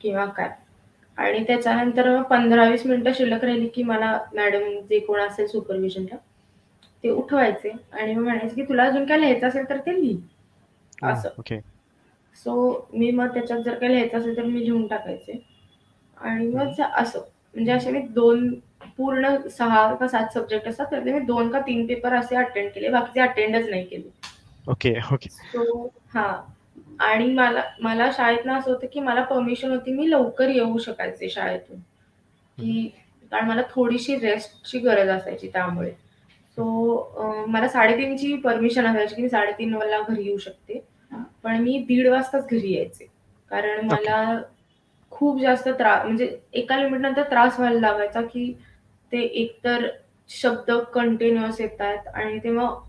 A: किंवा काय. आणि त्याच्यानंतर मग 15-20 मिनिटं शिल्लक राहिली, की मला मॅडम जे कोण असेल सुपरविजनला, ते उठवायचे आणि मग म्हणायचे, की "तुला अजून काय लिहायचं असेल तर ते लिही." असं.
B: ओके.
A: सो मी मग त्याच्यात जर काही लिहायचं असेल तर मी लिहून टाकायचे. आणि मग
B: हं.
A: असं म्हणजे असे मी 2 पूर्ण 6 का 7 सब्जेक्ट असतात त्यातले मी 2 का 3 पेपर असे अटेंड केले. बाकीचे अटेंडच नाही केले.
B: Okay, okay.
A: सो हां. आणि मला मला शाळेतनं असं होतं, की मला परमिशन होती. मी लवकर येऊ शकायचे शाळेतून,
B: हं,
A: की कारण मला थोडीशी रेस्टची गरज असायची त्यामुळे.
B: हं.
A: सो मला 3:30ची परमिशन असायची, की मी 3:30 ला घरी येऊ शकते. पण मी 1:30 वाजताच घरी यायचे. कारण
B: ओके.
A: मला खूप जास्त म्हणजे एका लिमिटनंतर त्रास व्हायला लागायचा, की ते एकतर शब्द कंटिन्युअस येतायत आणि ते मग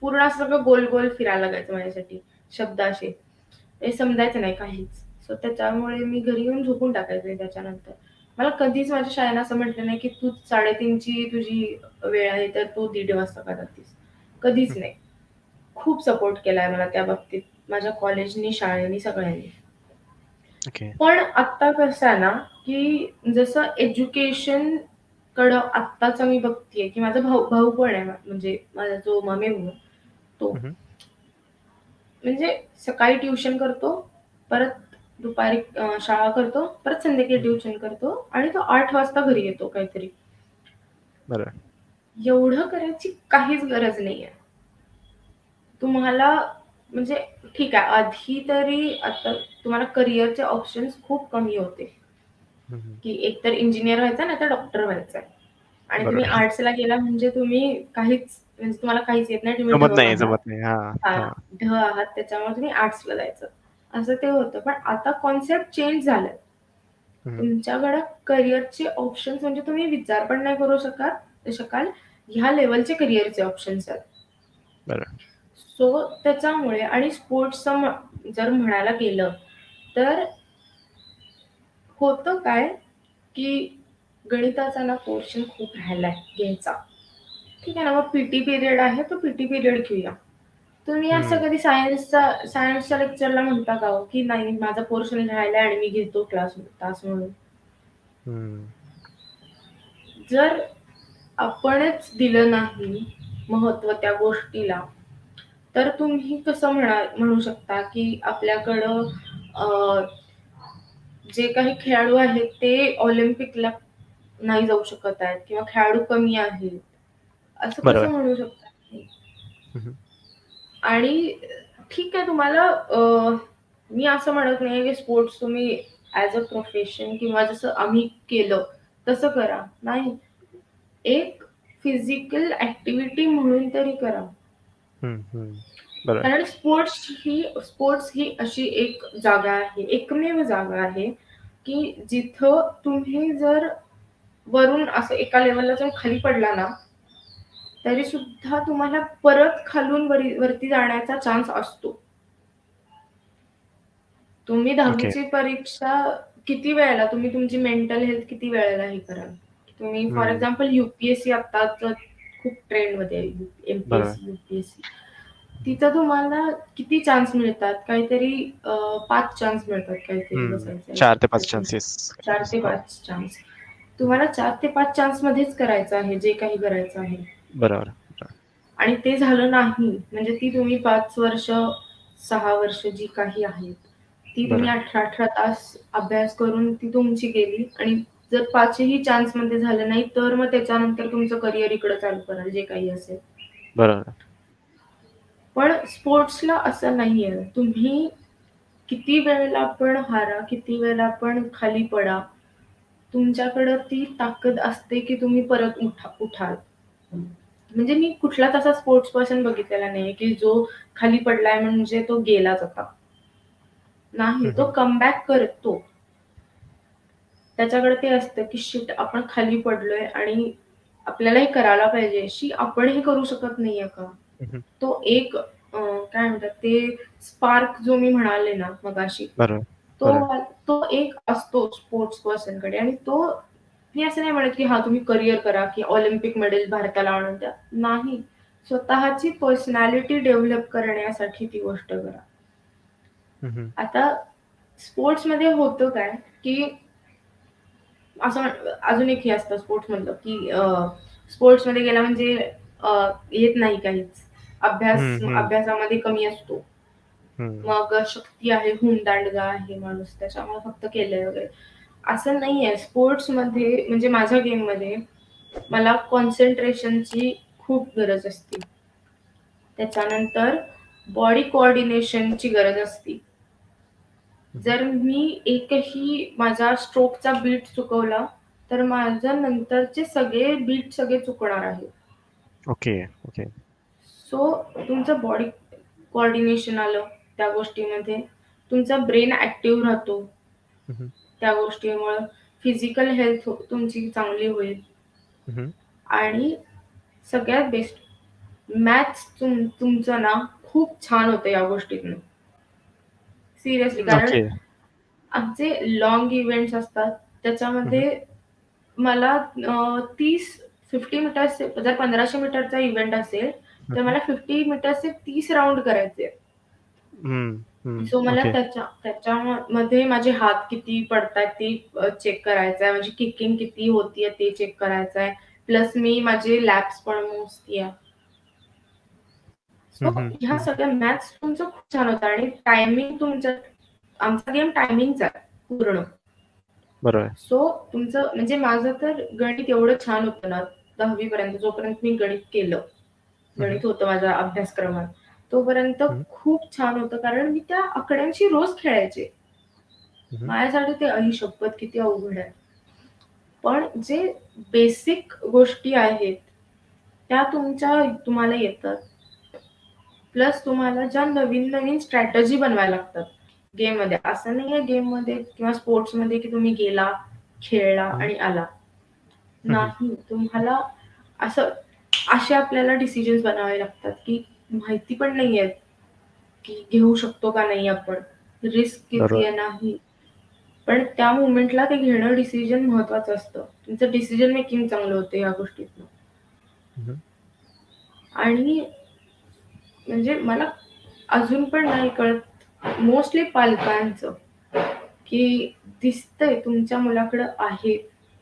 A: पूर्ण असं सगळं गोल-गोल फिरायला लागायचं माझ्यासाठी शब्द असे. ते समजायचं नाही काहीच. सो त्याच्यामुळे मी घरी येऊन झोपून टाकायचे त्याच्यानंतर. मला कधीच माझ्या शाळेनं असं म्हटलं नाही, की तू 3:30ची तुझी वेळ आहे, तर तू 1:30 वाजता का जातीस? कधीच
B: हं.
A: नाही. खूप सपोर्ट केलाय मला त्या बाबतीत. माझ्या कॉलेजनी, शाळेनी, सगळ्यांनी.
B: ओके.
A: पण आता कसं आहे ना, की जसं एज्युकेशनकडं आत्ताचं मी बघतीये, की माझा भाऊ भाऊ पण आहे म्हणजे माझा जो मम्मी भाऊ आहे, तो.
B: हं, हं.
A: म्हणजे सकाळी ट्युशन करतो, परत दुपारी शाळा करतो, परत संध्याकाळी
B: हं, हं.
A: ट्युशन करतो आणि तो 8 वाजता घरी येतो काहीतरी.
B: बरोबर.
A: एवढं करायची काहीच गरज नाहीये. तुम्हाला म्हणजे ठीक आहे, आधी तरी आता तुम्हाला करिअरचे ऑप्शन्स खूप कमी होते.
B: हं, हं.
A: की एकतर इंजिनिअर व्हायचं नाहीतर डॉक्टर व्हायचंय. आणि तुम्ही
B: बरोबर.
A: आर्ट्सला गेला म्हणजे तुम्ही काहीच म्हणजे तुम्हाला काहीच येत नाही. तुम्ही
B: जमत
A: ढ
B: नाही,
A: आहात.
B: जमत नाही. हां,
A: हां,
B: हां.
A: ढ आहात त्याच्यामुळे तुम्ही आर्ट्सला जायचं. असं ते होतं. पण आता कन्सेप्ट चेंज झालाय.
B: हं, हं.
A: तुमच्याकडे करिअरचे ऑप्शन्स म्हणजे तुम्ही विचार पण नाही करू शकाल ह्या लेव्हलचे करिअरचे ऑप्शन्स आहेत.
B: बरोबर.
A: सो त्याच्यामुळे आणि स्पोर्ट्सचं जर म्हणायला गेलं तर होतं काय, की गणिताचा ना पोर्शन खूप राहिलाय घ्यायचा. ठीक आहे ना, मग पीटी पिरियड आहे, तो पीटी पिरियड घेऊया. तुम्ही असं
B: हं,
A: कधी सायन्सच्या लेक्चरला म्हणता का हो, की नाही माझा पोर्शन राहिलाय आणि मी घेतो तास म्हणून.
B: हं.
A: जर आपणच दिलं नाही महत्त्व त्या गोष्टीला, तर तुम्ही कसं म्हणू शकता, की आपल्याकडं अ, जे काही खेळाडू आहेत ते ऑलिम्पिकला नाही जाऊ शकत आहेत किंवा खेळाडू कमी आहेत. असं कसं
B: बरोबर.
A: म्हणू शकता?
B: हं, हं.
A: आणि ठीक आहे तुम्हाला मी असं म्हणत नाही की स्पोर्ट्स तुम्ही ॲज अ प्रोफेशन किंवा जसं आम्ही केलं तसं करा. नाही. एक फिजिकल ॲक्टिव्हिटी म्हणून तरी करा.
B: हं, हं. बरोबर.
A: कारण स्पोर्ट्स ही अशी एक जागा आहे, एकमेव जागा आहे, की जिथं तुम्ही जर वरून असं एका लेव्हलला जाऊन खाली पडला ना, तरी सुद्धा तुम्हाला परत खालून वरती जाण्याचा चान्स असतो. तुम्ही
B: ओके.
A: 10वीची परीक्षा किती वेळेला तुम्ही तुमची मेंटल हेल्थ किती वेळेला हे कराल? तुम्ही फॉर
B: हं.
A: एक्झाम्पल यू-पी-एस-सी आत्ताचं खूप ट्रेंडमध्ये आहे
B: बरोबर.
A: MPSC, UPSC. तिथं तुम्हाला किती चान्स मिळतात? काहीतरी 5 चान्स मिळतात काहीतरी
B: हं.
A: बसायचे
B: 4 ते 5
A: प्रिपरेशन.
B: चान्सेस.
A: 4 ते
B: हो.
A: 5 चान्स.
B: हं.
A: तुम्हाला 4 ते 5 चान्समध्येच करायचं आहे, जे काही करायचं आहे.
B: बरोबर, बरोबर.
A: आणि ते झालं नाही, म्हणजे ती तुम्ही 5 वर्ष, 6 वर्ष जी काही आहेत, ती तुम्ही
B: बरोबर.
A: 18-18 तास अभ्यास करून ती तुमची गेली आणि जर 5ही चान्समध्ये झालं नाही, तर मग त्याच्यानंतर तुमचं करिअर इकडं चालू कराल, जे काही असेल.
B: बरोबर.
A: पण स्पोर्ट्सला असं नाहीये. तुम्ही किती वेळेला पण हारा, किती वेळेला पण खाली पडा, तुमच्याकडं ती ताकद असते, की तुम्ही परत उठाल. म्हणजे मी कुठलाच असा स्पोर्ट्स पर्सन बघितलेला नाहीये, की जो खाली पडलाय म्हणजे तो गेलाच आता. नाही,
B: हं,
A: तो
B: हं.
A: कमबॅक करतो. त्याच्याकडे ते असतं, की शिट आपण खाली पडलोय आणि आपल्याला हे करायला पाहिजे. आपण हे करू शकत नाहीये का?
B: हं, हं.
A: तो एक काय म्हणतात ते स्पार्क जो मी म्हणाले ना मगाशी,
B: बरोबर,
A: तो
B: बरोबर.
A: तो एक असतो स्पोर्ट्स पर्सनकडे आणि तो मी असं नाही म्हणत, की हां, तुम्ही करियर करा, की ऑलिम्पिक मेडल भारताला आणून द्या. नाही. स्वतःची पर्सनॅलिटी डेव्हलप करण्यासाठी ती गोष्ट करा.
B: हं, हं.
A: आता स्पोर्ट्समध्ये होतं काय, की असं अजून एक हे असतं स्पोर्ट्समधलं, की स्पोर्ट्समध्ये गेला म्हणजे येत नाही काहीच.
B: हं, हं.
A: अभ्यासामध्ये कमी असतो.
B: हम्म.
A: मग शक्ती आहे, हुमदांडगा आहे माणूस, त्याच्यामुळे फक्त केलंय वगैरे असं नाहीये. स्पोर्ट्समध्ये म्हणजे माझ्या गेममध्ये मला कॉन्सन्ट्रेशनची खूप गरज असते. त्याच्यानंतर बॉडी कोऑर्डिनेशनची गरज असते.
B: हम्म.
A: जर मी एकही माझा स्ट्रोकचा बीट चुकवला तर माझ्या नंतरचे सगळे बीट सगळे चुकणार आहेत.
B: ओके. ओके.
A: सो तुमचं बॉडी कोऑर्डिनेशन आलं त्या गोष्टीमध्ये, तुमचा ब्रेन ऍक्टिव्ह राहतो
B: हम्म.
A: त्या गोष्टीमुळे, फिजिकल हेल्थ तुमची चांगली होईल.
B: हम्म.
A: आणि सगळ्यात बेस्ट मॅथ्स तुमचं ना खूप छान होतं या गोष्टीतनं, सिरियसली. कारण
B: ओके.
A: आमचे लॉंग इव्हेंट्स असतात
B: हम्म.
A: त्याच्यामध्ये मला 50 मीटर्स, जर 1500 मीटरचा इव्हेंट असेल तर
B: हम्म.
A: मला 50 मीटरचे 30 राऊंड करायचे.
B: हम्म. हम्म.
A: सो मला
B: ओके.
A: त्याच्यामध्ये माझे हात किती पडतात ते चेक करायचं आहे, माझी किकिंग किती होतीये ते चेक करायचं आहे, प्लस मी माझे लॅप्स पण मोजतीये. सो
B: हम्म.
A: ह्या
B: हम्म.
A: सगळ्या मॅथ्स तुमचं खूप छान होतं आणि टायमिंग तुमचं, आमचा गेम टायमिंगचा आहे पूर्ण.
B: बरोबर.
A: सो तुमचं म्हणजे माझं तर गणित एवढं छान होतं ना 10वी पर्यंत, जोपर्यंत मी गणित केलं,
B: हम्म.
A: गणित होतं माझ्या अभ्यासक्रमात, तोपर्यंत
B: हम्म.
A: खूप छान होतं. कारण मी त्या आकड्यांशी रोज खेळायचे.
B: हम्म.
A: माझ्यासाठी ते शपथ किती अवघड आहे. पण जे बेसिक गोष्टी आहेत त्या तुम्हाला येतात. प्लस तुम्हाला ज्या नवीन नवीन स्ट्रॅटजी बनवायला लागतात गेममध्ये. असं नाहीये गेममध्ये किंवा स्पोर्ट्समध्ये की तुम्ही गेला, खेळला
B: हम्म.
A: आणि आला.
B: हम्म.
A: नाही, तुम्हाला असं असे आपल्याला डिसिजन्स बनावे लागतात की माहिती पण नाहीये की घेऊ शकतो का नाही आपण, रिस्क किती
B: बरोबर.
A: आहे नाही. पण त्या मोमेंटला ते घेणं डिसिजन महत्वाचं असतं. तुमचं डिसिजन मेकिंग चांगलं होतं या गोष्टीतनं.
B: हम्म.
A: आणि म्हणजे मला अजून पण नाही कळत मोस्टली पालकांचं, की दिसतंय तुमच्या मुलाकडं आहे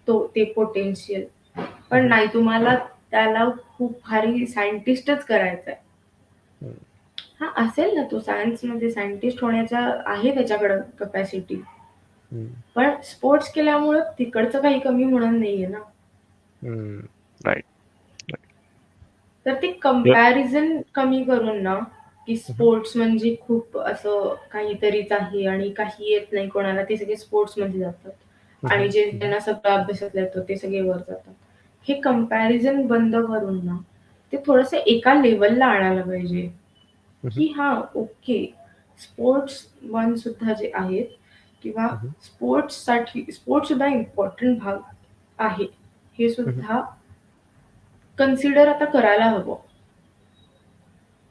A: ते पोटेन्शियल, पण
B: हम्म.
A: नाही, तुम्हाला त्याला खूप भारी सायंटिस्टच करायचंय.
B: हम्म.
A: हा असेल ना, तो सायन्समध्ये सायंटिस्ट होण्याचा आहे त्याच्याकडं कपॅसिटी,
B: हम्म.
A: पण स्पोर्ट्स केल्यामुळं तिकडचं काही कमी होणार नाहीये ना.
B: हम्म. राईट.
A: तर ते कंपॅरिझन कमी करून ना, की
B: हम्म.
A: स्पोर्ट्स म्हणजे खूप असं काहीतरीच आहे आणि काही येत नाही कोणाला, ते सगळे स्पोर्ट्स मध्ये जातात आणि
B: हम्म.
A: जे
B: हम्म.
A: ज्यांना सगळं अभ्यासातलं येतं ते सगळे वर जातात. हे कंपॅरिझन बंद करून ना ते थोडस एका लेवलला आणायला पाहिजे,
B: हम्म.
A: की हा ओके, स्पोर्ट्स वन सुद्धा जे आहेत किंवा
B: हम्म.
A: स्पोर्ट्स सुद्धा इम्पॉर्टंट भाग आहे, हे
B: हम्म.
A: सुद्धा कन्सिडर आता करायला हवं.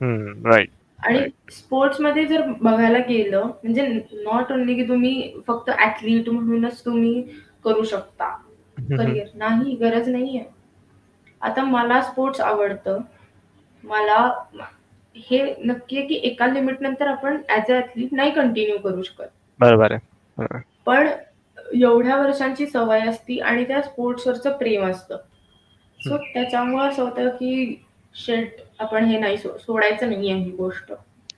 B: हम्म. राईट.
A: आणि
B: राईट.
A: स्पोर्ट्समध्ये जर बघायला गेलं म्हणजे नॉट ओन्ली की तुम्ही फक्त ऍथलीट म्हणूनच तुम्ही करू शकता
B: हम्म.
A: करिअर, नाही, गरज नाहीये. आता मला स्पोर्ट्स आवडतं, मला हे नक्की आहे की एका लिमिट नंतर आपण ऍज अ ऍथलीट नाही कंटिन्यू करू शकत.
B: बरोबर आहे. बरोबर.
A: पण एवढ्या वर्षांची सवय असती आणि त्या स्पोर्ट्सवरचं प्रेम असतं. सो
B: हम्म.
A: त्याच्यामुळे असं होतं की शेट, आपण हे नाही सोडायचं नाहीये ही गोष्ट,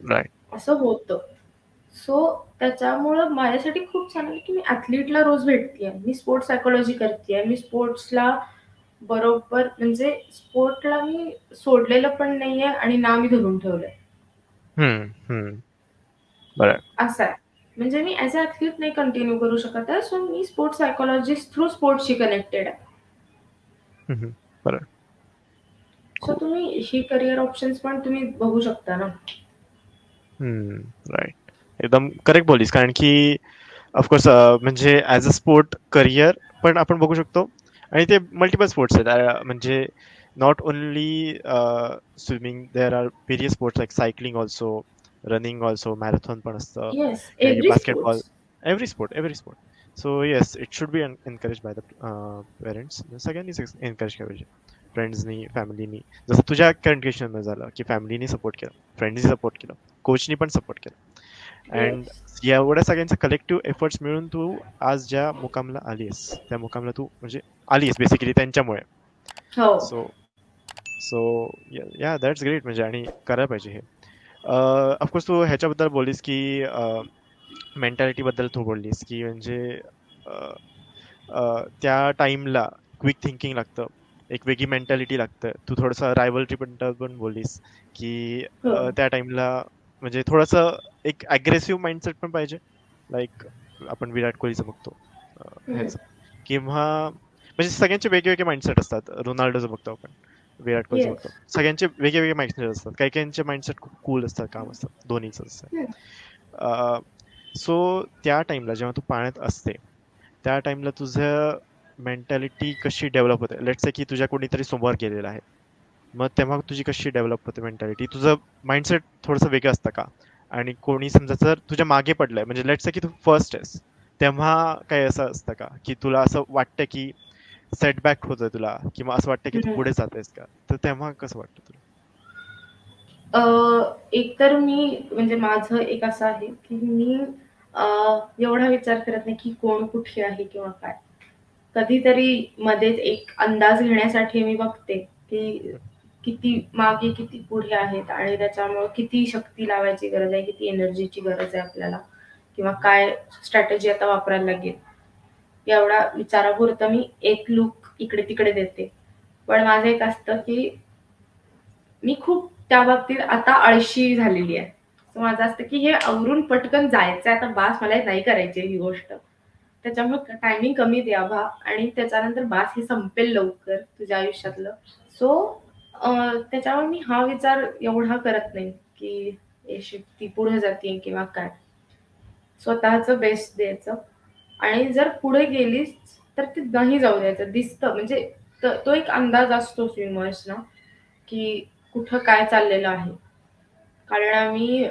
B: राईट.
A: असं होतं. सो त्याच्यामुळं माझ्यासाठी खूप छान आहे की मी ऍथलीटला रोज भेटतेय, मी स्पोर्ट्स सायकोलॉजी करतेय, मी स्पोर्ट्सला बरोबर म्हणजे स्पोर्टला मी सोडलेलं पण नाहीये आणि ना मी धरून ठेवलंय.
B: हम्म. हम्म. बरोबर.
A: असं आहे. म्हणजे मी ऍज अ ऍथलीट नाही कंटिन्यू करू शकत आहे, सो मी स्पोर्ट्स सायकोलॉजिस्ट थ्रू स्पोर्ट्सशी कनेक्टेड आहे.
B: हम्म. बरोबर.
A: सो
B: खूप.
A: तुम्ही ही करिअर ऑप्शन्स पण तुम्ही बघू शकता ना.
B: हम्म. राईट. एकदम करेक्ट बोललीस, कारण की ऑफकोर्स म्हणजे ॲज अ स्पोर्ट करिअर पण आपण बघू शकतो, आणि ते मल्टिपल स्पोर्ट्स आहेत. म्हणजे not only swimming, there are various sports like cycling also, running also, marathon पण असतं,
A: येस,
B: काही
A: every
B: basketball,
A: sports.
B: Every sport. So yes, it should be encourage by the parents. सगळ्यांनीच एनकरेज केलं पाहिजे, फ्रेंड्सनी, फॅमिलीनी. जसं तुझ्या कंडिशनमध्ये झालं की फॅमिलीनी सपोर्ट केला, फ्रेंड्सनी सपोर्ट केलं, कोचनी पण सपोर्ट केला, अँड
A: येस.
B: एवढ्या सगळ्यांचा कलेक्टिव्ह एफर्ट्स मिळून तू आज ज्या मुकामला आलीस, त्या मुकामला तू म्हणजे आलीस बेसिकली त्यांच्यामुळे.
A: हो.
B: सो सो या दॅट्स ग्रेट म्हणजे, आणि करायला पाहिजे हे. ऑफकोर्स तू ह्याच्याबद्दल बोललीस की मेंटॅलिटी बद्दल तू बोललीस की म्हणजे अ, त्या टाइमला क्विक थिंकिंग लागतं, एक वेगळी मेंटॅलिटी लागतं. तू थोडंसं रायव्हलरी बद्दल पण बोललीस की
A: हो.
B: त्या टाइमला म्हणजे थोडंसं एक अग्रेसिव्ह माइंडसेट पण पाहिजे. लाईक आपण विराट कोहलीचं बघतो
A: हम्म.
B: ह्याचं, किंवा म्हणजे सगळ्यांचे वेगवेगळे माइंडसेट असतात. रोनाल्डोचं बघतो आपण, विराट कोहलीचं
A: येस.
B: बघतो. सगळ्यांचे वेगवेगळे माइंडसेट असतात. काही काहींचे माइंडसेट खूप कूल असतात, काम असतात. धोनीचं असतं. सो त्या टाइमला जेव्हा तू पाण्यात असते, त्या टाइमला तुझं मेंटॅलिटी कशी डेव्हलप होते? लेट्स से की तुझ्या कोणीतरी समोर गेलेला आहे. मग तेव्हा तुझी कशी डेव्हलप होते मेंटॅलिटी? तुझं माइंडसेट थोडंसं वेगळं असतं का? आणि कोणी समजा जर तुझ्या मागे पडलंय, म्हणजे लेट्स से की तू फर्स्ट आहेस, तेव्हा काही असं असतं का, की तुला असं वाटतं की सेटबॅक होतोय तुला, किंवा असं वाटतं की तू
A: हम्म.
B: पुढे जातोयस का? तर तेव्हा कसं वाटतं तुला?
A: एक तर मी म्हणजे माझं एक असं आहे की मी एवढा विचार करत नाही की कोण कुठे आहे किंवा काय. कधीतरी मध्येच एक अंदाज घेण्यासाठी मी बघते की किती मागे किती पुढे आहेत आणि त्याच्यामुळे किती शक्ती लावायची गरज आहे, किती एनर्जीची गरज आहे आपल्याला, किंवा काय स्ट्रॅटेजी आता वापरायला लागेल. एवढा विचारापुरतं मी एक लूक इकडे तिकडे देते. पण माझं एक असतं की मी खूप त्या बाबतीत आता आळशी झालेली आहे. तर माझं असतं की हे आवरून पटकन जायचंय आता, बास मला नाही करायची ही गोष्ट. त्याच्यामुळे टायमिंग कमी द्यावा आणि त्याच्यानंतर बास हे संपेल लवकर तुझ्या आयुष्यातलं. सो त्याच्यामुळे मी हा विचार एवढा करत नाही की ती पुढे जाते किंवा काय. स्वतःचं बेस्ट द्यायचं आणि जर पुढे गेलीस तर ते नाही जाऊ द्यायचं. दिसतं म्हणजे तो एक अंदाज असतो स्विमर्सना की कुठं काय चाललेलं आहे. कारण आम्ही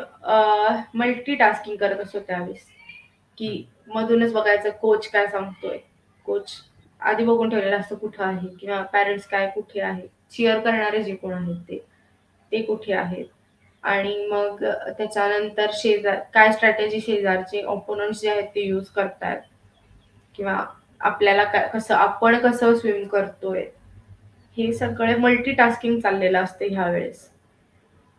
A: मल्टीटास्किंग करत असतो त्यावेळेस,
B: हम्म.
A: की मधूनच बघायचं कोच काय सांगतोय. कोच आधी बघून ठेवलेलं असतं कुठं आहे, किंवा पॅरेंट्स काय कुठे आहेत, चीअर करणारे जे कोण आहेत ते कुठे आहेत. आणि मग त्याच्यानंतर काय स्ट्रॅटेजी शेजारचे ओपोनंट्स जे आहेत ते यूज करतायत, किंवा आपल्याला आपण कसं स्विम करतोय, हे सगळे मल्टीटास्किंग चाललेलं असते ह्या वेळेस.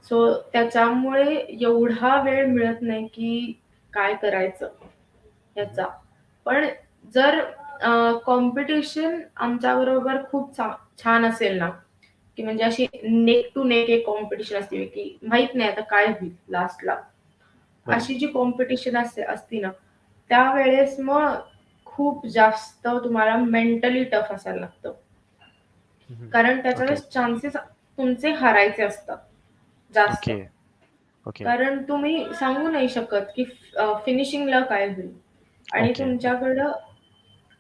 A: सो त्याच्यामुळे एवढा वेळ मिळत नाही की काय करायचं
B: हम्म.
A: याचा. पण जर कॉम्पिटिशन आमच्याबरोबर खूप छान असेल ना, की म्हणजे अशी नेक टू नेक एक कॉम्पिटिशन असते की माहित नाही आता काय होईल लास्टला,
B: बरोबर.
A: अशी जी कॉम्पिटिशन असती ना, त्यावेळेस मग खूप जास्त तुम्हाला मेंटली टफ असायला लागतं. कारण त्याच्या
B: ओके.
A: वेळेस चान्सेस तुमचे हारायचे असतात जास्त.
B: ओके. ओके.
A: कारण तुम्ही सांगू नाही शकत की फिनिशिंगला काय होईल. आणि
B: ओके.
A: तुमच्याकडं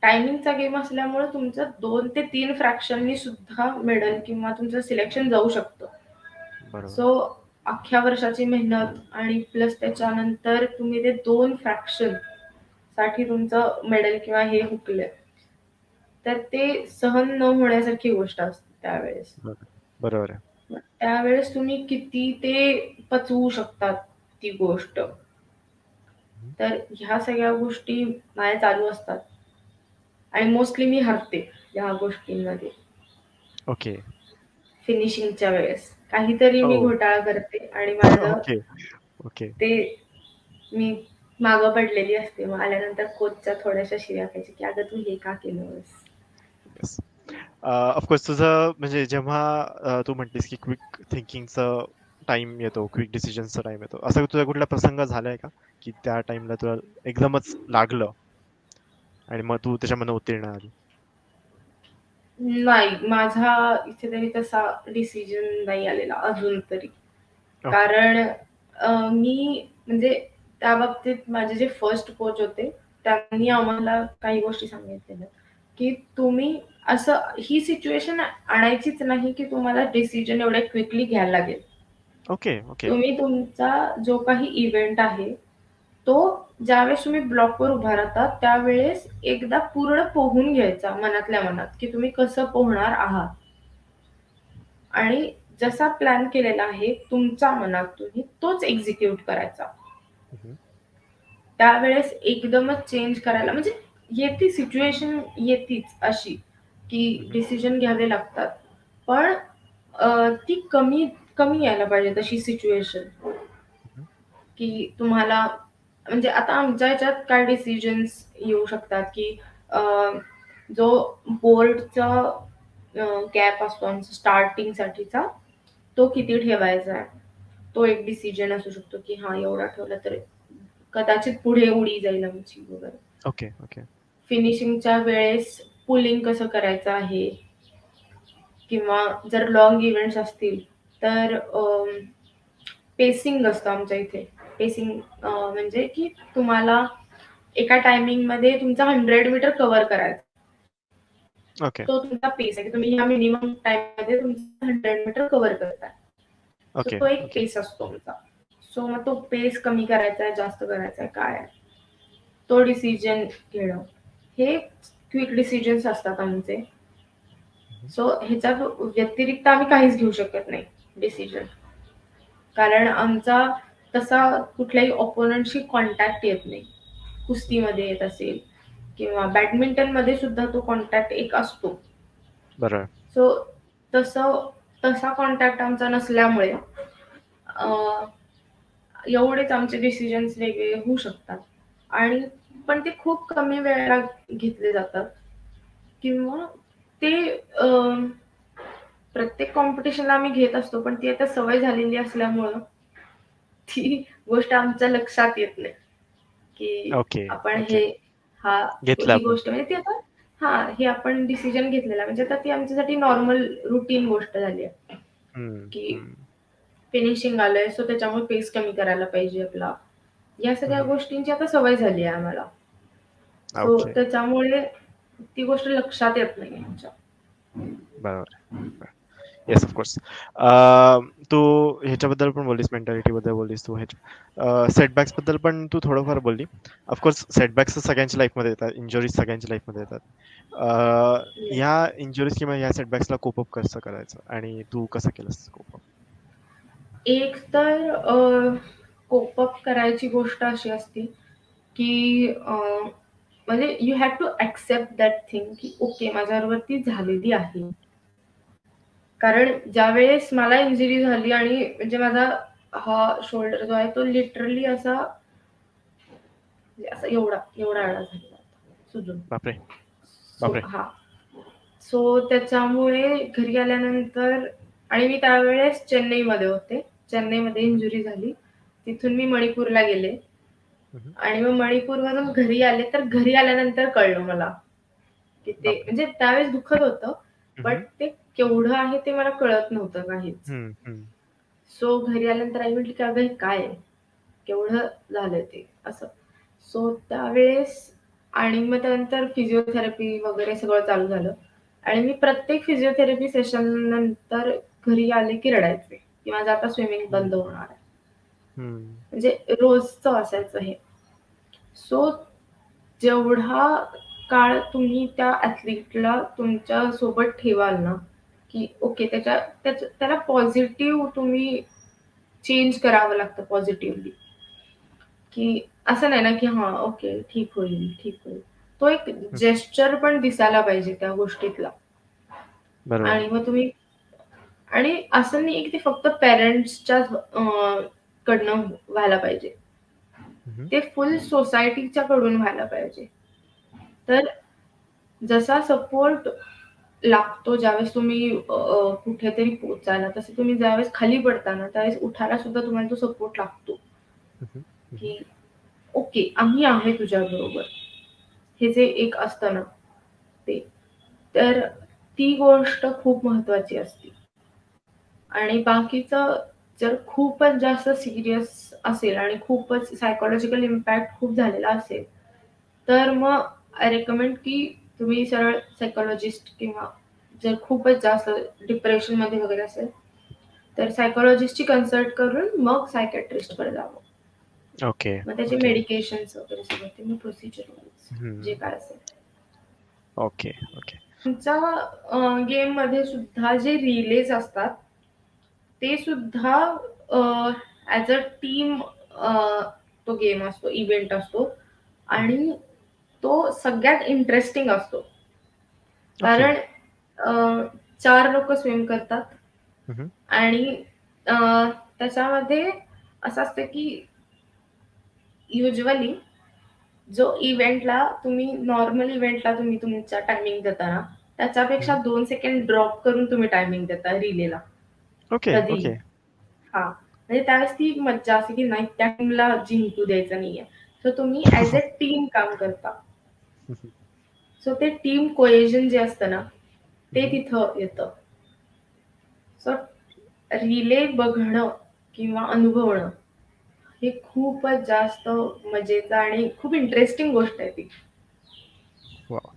A: टायमिंगचा गेम असल्यामुळे तुमचं 2 ते 3 फ्रॅक्शननी सुद्धा मेडल किंवा तुमचं सिलेक्शन जाऊ शकतं.
B: बरोबर.
A: सो अख्ख्या वर्षाची मेहनत आणि प्लस त्याच्यानंतर तुम्ही ते 2 फ्रॅक्शन साठी तुमचं मेडल किंवा हे हुकलंय, तर ते सहन न होण्यासारखी गोष्ट असते त्यावेळेस.
B: बरोबर. बरोबर आहे.
A: त्यावेळेस तुम्ही किती ते पचवू शकतात ती गोष्ट.
B: हम्म.
A: तर ह्या सगळ्या गोष्टी माझ्या चालू असतात आणि मोस्टली मी हरते ह्या गोष्टींमध्ये.
B: ओके.
A: फिनिशिंगच्या वेळेस काहीतरी
B: हो.
A: मी घोटाळा करते आणि माझं
B: ओके. ओके.
A: ते मी मागं पडलेली असते. मग आल्यानंतर कोचच्या थोड्याशा शिव्या खायची की अगं तू हे का केलंस.
B: येस. ऑफकोर्स तुझं म्हणजे जेव्हा तू म्हटलीस की क्विक थिंकिंगचं टाइम येतो, क्विक डिसिजन्सचा टाइम येतो, असा तुझा कुठला प्रसंग झालाय का, की त्या टाइमला तुला एकदमच लागलं आणि मग तू त्याच्यामधून उत्तीर्ण झाली?
A: नाही, माझा इथे तरी तसा डिसिजन नाही आलेला अजून तरी.
B: ओके.
A: कारण मी म्हणजे त्या बाबतीत माझे जे फर्स्ट कोच होते, त्यांनी आम्हाला काही गोष्टी सांगितलेल्या, की तुम्ही असं ही सिच्युएशन आणायचीच नाही की तुम्हाला डिसिजन एवढ्या क्विकली घ्यायला लागेल.
B: ओके. ओके.
A: तुम्ही तुमचा जो काही इव्हेंट आहे, तो ज्यावेळेस तुम्ही ब्लॉकवर उभा राहता, त्यावेळेस एकदा पूर्ण पोहून घ्यायचा मनातल्या मनात, की तुम्ही कसं पोहणार आहात. आणि जसा प्लॅन केलेला आहे तुमच्या मनात, तुम्ही तोच एक्झिक्यूट करायचा.
B: हम्म.
A: त्यावेळेस एकदमच चेंज करायला म्हणजे येते सिच्युएशन येतीच अशी, की
B: हम्म.
A: डिसिजन घ्यावे लागतात. पण ती कमी कमी यायला पाहिजे तशी सिच्युएशन. की तुम्हाला म्हणजे आता आमच्या ह्याच्यात काय डिसिजन्स येऊ शकतात की जो बोर्डचा गॅप असतो आमचा स्टार्टिंग साठीचा तो किती ठेवायचा आहे, तो एक डिसिजन असू शकतो की हा एवढा ठेवला तर कदाचित पुढे उडी जाईल आमची वगैरे.
B: Okay, okay.
A: फिनिशिंगच्या वेळेस पुलिंग कसं करायचं आहे, किंवा जर लॉंग इव्हेंट्स असतील तर पेसिंग असतं आमच्या इथे. पेसिंग म्हणजे की तुम्हाला एका टायमिंग मध्ये तुमचा 100 मीटर कव्हर करायचा.
B: ओके,
A: तो तुमचा पेस आहे की तुम्ही ह्या मिनिमम टाइम मध्ये तुमचा 100 मीटर कव्हर करताय. सो
B: ओके,
A: तो एक
B: ओके.
A: पेस असतो आमचा. सो मग तो पेस कमी करायचा आहे, जास्त करायचा आहे, काय आहे, तो डिसिजन घेणं. हे क्विक डिसिजन्स असतात आमचे.
B: हं.
A: सो ह्याच्या व्यतिरिक्त आम्ही काहीच घेऊ शकत नाही डिसिजन. कारण आमचा तसा कुठल्याही ऑपोनंटशी कॉन्टॅक्ट येत नाही.
B: हं.
A: कुस्तीमध्ये येत असेल किंवा बॅडमिंटन मध्ये सुद्धा तो कॉन्टॅक्ट एक असतो.
B: बरोबर.
A: सो तसं तसा कॉन्टॅक्ट आमचा नसल्यामुळे एवढेच आमचे डिसिजन्स वेगळे होऊ शकतात. आणि पण ते खूप कमी वेळेला घेतले जातात, किंवा ते प्रत्येक कॉम्पिटिशनला आम्ही घेत असतो, पण ती आता सवय झालेली असल्यामुळं ती गोष्ट आमच्या लक्षात येत नाही की
B: ओके,
A: आपण
B: ओके.
A: हे हा
B: घेतलं
A: ही
B: आपण.
A: गोष्ट म्हणजे ती आता हा हे आपण डिसिजन घेतलेला म्हणजे आता ती आमच्यासाठी नॉर्मल रुटीन गोष्ट झाली आहे
B: हं,
A: की
B: हं.
A: फिनिशिंग आलंय सो त्याच्यामुळे पेस कमी करायला पाहिजे आपला. या सगळ्या
B: हं.
A: गोष्टींची आता सवय झाली आहे आम्हाला. So
B: okay.
A: त्याच्यामुळे ती गोष्ट लक्षात येत नाही आमच्या.
B: बरोबर. बरं. Yes, of course. तू ह्याच्याबद्दल पण बोललीस, मेंटॅलिटीबद्दल बोललीस तू सेटबॅक्सबद्दल पण तू थोडंफार बोलली. ऑफकोर्स सेटबॅक्स सगळ्यांच्या लाईफमध्ये येतात, इंजुरीज सगळ्यांच्या लाईफमध्ये येतात.
A: Yes.
B: ह्या इंजुरीज किंवा ह्या सेटबॅक्सला कोप अप कसं करायचं आणि तू कसं केलंस कोप अप?
A: एक तर कोप अप करायची गोष्ट अशी असती की म्हणजे you have to accept that thing की ओके माझ्याबरोबर ती झालेली आहे. कारण ज्यावेळेस मला इंजुरी झाली आणि म्हणजे माझा हा शोल्डर जो आहे तो लिटरली असा म्हणजे असा एवढा एवढा आडा झालेला होता, सुजून.
B: बापरे!
A: सो
B: बापरे!
A: हा सो त्याच्यामुळे घरी आल्यानंतर आणि मी त्यावेळेस चेन्नईमध्ये होते. चेन्नईमध्ये
B: हं,
A: इंजुरी झाली. तिथून मी मणिपूरला गेले
B: हं.
A: आणि मग मणिपूरवरून घरी आले, तर घरी आल्यानंतर कळलं मला की ते
B: बापरे!
A: म्हणजे त्यावेळेस दुखत होतं,
B: हं,
A: बट
B: हं.
A: ते केवढं आहे ते मला कळत नव्हतं काहीच.
B: हं, हं.
A: सो घरी आल्यानंतर आई म्हटली की "अगं हे काय आहे? केवढं झालंय ते?" असं. सो त्यावेळेस आणि मग त्यानंतर फिजिओथेरपी वगैरे सगळं चालू झालं आणि मी प्रत्येक फिजिओथेरपी सेशन नंतर घरी आले की रडायचे, की माझं आता स्विमिंग
B: हं,
A: बंद होणार आहे.
B: हं.
A: म्हणजे रोजचं असायचं हे. सो जेवढा काळ तुम्ही त्या ॲथलीटला तुमच्या सोबत ठेवाल ना, की ओके त्याला पॉझिटिव्ह तुम्ही चेंज करावं लागतं पॉझिटिव्हली. की असं नाही ना, की हां, ओके, ठीक होईल, ठीक होईल. तो एक
B: हं.
A: जेस्चर पण दिसायला पाहिजे त्या गोष्टीतला.
B: बरोबर.
A: आणि मग तुम्ही आणि असं नाही की ते फक्त पॅरेंट्सच्याच कडनं व्हायला पाहिजे.
B: हं, हं.
A: ते फुल सोसायटीच्या कडून व्हायला पाहिजे. तर जसा सपोर्ट लागतो ज्यावेळेस तुम्ही कुठेतरी पोहोचायला, तसं तुम्ही ज्यावेळेस खाली पडता ना, त्यावेळेस उठायला सुद्धा तुम्हाला तो सपोर्ट लागतो,
B: हं, हं. हं, हं.
A: की ओके, आम्ही आहे तुझ्याबरोबर. हे जे एक असतं ना ते. तर ती गोष्ट खूप महत्वाची असते. आणि बाकीचं जर खूपच जास्त सीरियस असेल आणि खूपच सायकॉलॉजिकल इम्पॅक्ट खूप झालेला असेल, तर मग आय रिकमेंड की तुम्ही सरळ सायकॉलॉजिस्ट किंवा जर खूपच जास्त डिप्रेशनमध्ये वगैरे असेल, तर सायकॉलॉजिस्टची कन्सल्ट करून मग सायकियाट्रिस्टकडे जावं.
B: ओके,
A: मग त्याचे
B: ओके.
A: मेडिकेशन्स वगैरे सगळं ते मग प्रोसिजर जे
B: हं.
A: काय असेल.
B: Okay, okay.
A: तुमच्या गेममध्ये सुद्धा जे रिलेज असतात, ते सुद्धा ॲज अ टीम तो गेम असतो, इव्हेंट असतो
B: हं, हं.
A: आणि तो सगळ्यात इंटरेस्टिंग असतो.
B: ओके.
A: कारण 4 लोकं स्विम करतात
B: हं, हं.
A: आणि अ, त्याच्यामध्ये असं असतं की युजली जो इव्हेंटला तुम्ही नॉर्मल इव्हेंटला तुम्ही तुमचा टायमिंग देता ना, त्याच्यापेक्षा
B: हं.
A: 2 सेकंड ड्रॉप करून तुम्ही टायमिंग देता रिलेला
B: ओके,
A: कधीही.
B: ओके.
A: हां, म्हणजे त्यावेळेस ती मज्जा असते की नाही त्या टीमला जिंकू द्यायचं नाहीये. सो तुम्ही ॲज अ टीम काम करता.
B: हं, हं.
A: सो ते टीम कोहेजन जे असतं ना,
B: हं,
A: ते
B: हं.
A: तिथं येतं. सो रिले बघणं किंवा अनुभवणं हे खूपच जास्त मजेचं आणि खूप इंटरेस्टिंग गोष्ट आहे ती.
B: वॉव!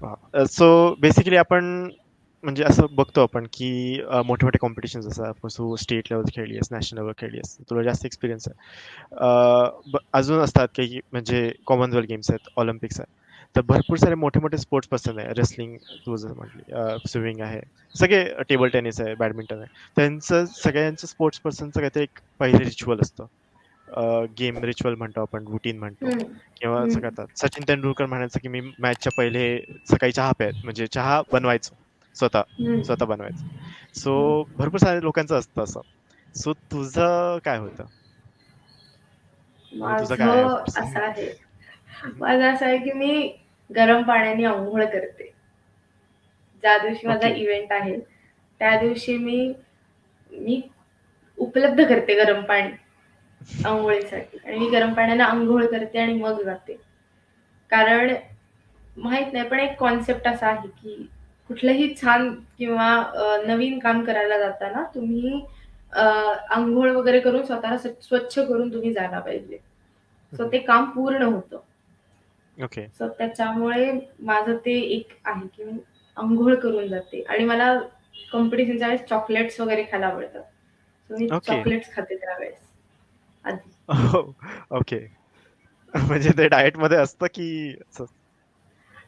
B: वॉव! सो बेसिकली आपण म्हणजे असं बघतो आपण, की मोठे-मोठे कॉम्पिटिशन्स असतात. तू स्टेट लेव्हल खेळली आहेस, नॅशनल लेव्हल खेळली आहेस. तुला जास्त एक्सपिरियन्स आहे. अजून असतात काही म्हणजे कॉमनवेल्थ गेम्स आहेत, ऑलिम्पिक्स आहेत. तर भरपूर सारे मोठे-मोठे स्पोर्ट्स पर्सन आहे. रेसलिंग तू जसं म्हटली, स्विमिंग आहे. सगळे टेबल टेनिस आहे, बॅडमिंटन आहे. त्यांचं सगळ्यांचं स्पोर्ट्स पर्सनचं काहीतरी एक पहिले रिच्युअल असतं. गेम रिच्युअल म्हणतो आपण, रूटीन म्हणतो
A: हं,
B: किंवा असं
A: हं,
B: करतात. सचिन तेंडुलकर म्हणायचं, की मी मॅचच्या पहिले सकाळी चहा म्हणजे चहा बनवायचो स्वतः,
A: हं.
B: स्वतः बनवायचो. सो
A: हं.
B: भरपूर साऱ्या लोकांचं असतं असं. सो तुझं काय होतं? म्हणजे तुझं काय आहे
A: माझं
B: सोर्स?
A: असं आहे
B: हं,
A: माझं असं आहे की मी गरम पाण्याने अंघोळ करते. ज्या दिवशी माझा
B: ओके.
A: इव्हेंट आहे, त्या दिवशी मी मी उपलब्ध करते गरम पाणी अंघोळीसाठी आणि मी गरम पाण्याने अंघोळ करते आणि मग जाते. कारण माहित नाही, पण एक कॉन्सेप्ट असा आहे, की कुठलंही छान किंवा नवीन काम करायला जाताना तुम्ही अ, अंघोळ वगैरे करून स्वतःला स्वच्छ करून तुम्ही जायला पाहिजे.
B: हं,
A: सो
B: हं.
A: ते काम पूर्ण होतं.
B: ओके,
A: सो त्याच्यामुळे माझं ते एक आहे, की मी अंघोळ करून जाते आणि मला कॉम्पिटिशनच्या वेळेस चॉकलेट्स वगैरे खायला आवडतात. सो मी
B: ओके.
A: चॉकलेट्स खाते त्यावेळेस आधी.
B: हो, ओके. म्हणजे ते डायटमध्ये असतं की असं?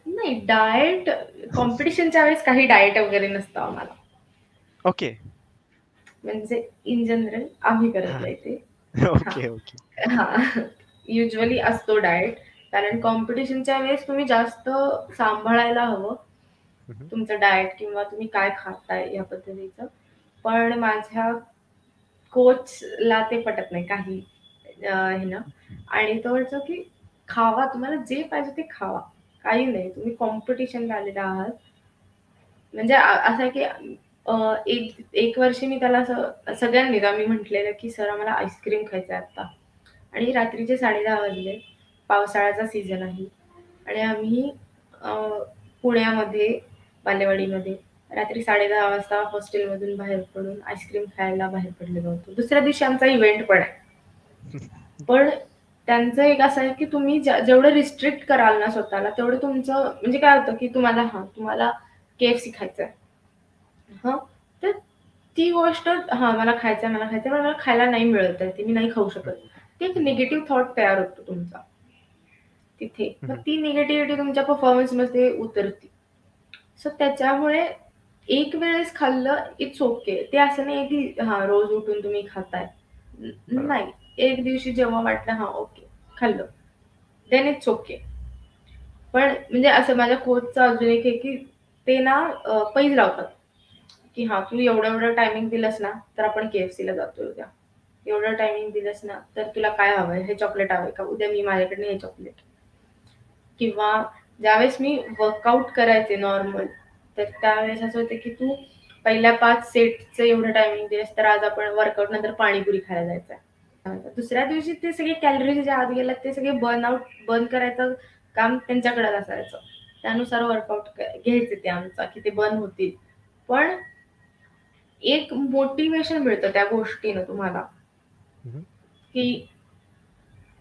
A: नाही डाएट कॉम्पिटिशनच्या वेळेस काही डाएट वगैरे नसतं आम्हाला.
B: ओके.
A: म्हणजे इन जनरल आम्ही करत
B: हां.
A: नाही ते. हां.
B: Okay, okay.
A: हां. युजुअली असतो डाएट. कारण
B: हं,
A: कॉम्पिटिशनच्या वेळेस तुम्ही जास्त सांभाळायला हवं
B: हं, हं.
A: तुमचं डाएट किंवा तुम्ही काय खाताय या पद्धतीचं. पण माझ्या कोचला ते पटत नाही काही ह्यानं आणि तो म्हणतो, की खावा तुम्हाला जे पाहिजे ते खावा. काही नाही. तुम्ही कॉम्पिटिशनला आलेला आहात. म्हणजे असं आहे, की एक एक वर्षी मी त्याला असं सगळ्यांनीच आम्ही म्हटलेलं, की "सर आम्हाला आईस्क्रीम खायचं आहे आता." आणि रात्रीचे 10:30 वाजले. पावसाळ्याचा सीझन आहे आणि आम्ही अ, पुण्यामध्ये बालेवाडीमध्ये रात्री 10:30 वाजता हॉस्टेलमधून बाहेर पडून आईस्क्रीम खायला बाहेर पडलेलो होतो. दुसऱ्या दिवशी आमचा इव्हेंट पण आहे. पण त्यांचं एक असं आहे, की तुम्ही जेवढं रिस्ट्रिक्ट कराल ना स्वतःला, तेवढं तुमचं म्हणजे काय होतं, की तुम्हाला KFC खायचंय. हं, तर ती गोष्ट मला खायचंय, पण मला खायला नाही मिळत आहे, ते मी नाही खाऊ शकत. ते एक
B: हं, हं.
A: निगेटिव्ह थॉट तयार होतो तुमचा तिथे.
B: हं,
A: मग
B: हं.
A: ती निगेटिव्हिटी तुमच्या परफॉर्मन्समध्ये उतरते. सो त्याच्यामुळे एक वेळेस खाल्लं इट्स ओके. ते असं नाही की हां, रोज उठून तुम्ही खाताय.
B: बरोबर.
A: नाही. एक दिवशी जेव्हा वाटलं हां, ओके खाल्लं. Then it's okay. पण म्हणजे असं माझ्या कोचचं अजून एक आहे, की ते ना पैज लावतात, की हां, तू एवढं-एवढं टायमिंग दिलंस ना, तर आपण KFCला जातोय उद्या. एवढं टायमिंग दिलंस ना, तर तुला काय हवंय? हे चॉकलेट हवंय का? उद्या मी माझ्याकडनं हे चॉकलेट. किंवा ज्यावेळेस मी वर्कआउट करायचे नॉर्मल, तर त्यावेळेस असं होतं, की तू पहिल्या 5 सेटचं एवढं टायमिंग दिलंस, तर आज आपण वर्कआउट नंतर पाणीपुरी खायला जायचंय. दुसऱ्या दिवशी ते सगळे कॅलरीज जे आत गेल्यात, ते सगळे बर्न करायचं काम त्यांच्याकडेच असायचं. त्यानुसार वर्कआउट घ्यायचे ते आमचा, की ते बर्न होतील. पण एक मोटिव्हेशन मिळतं त्या गोष्टीनं तुम्हाला,
B: हं, हं.
A: की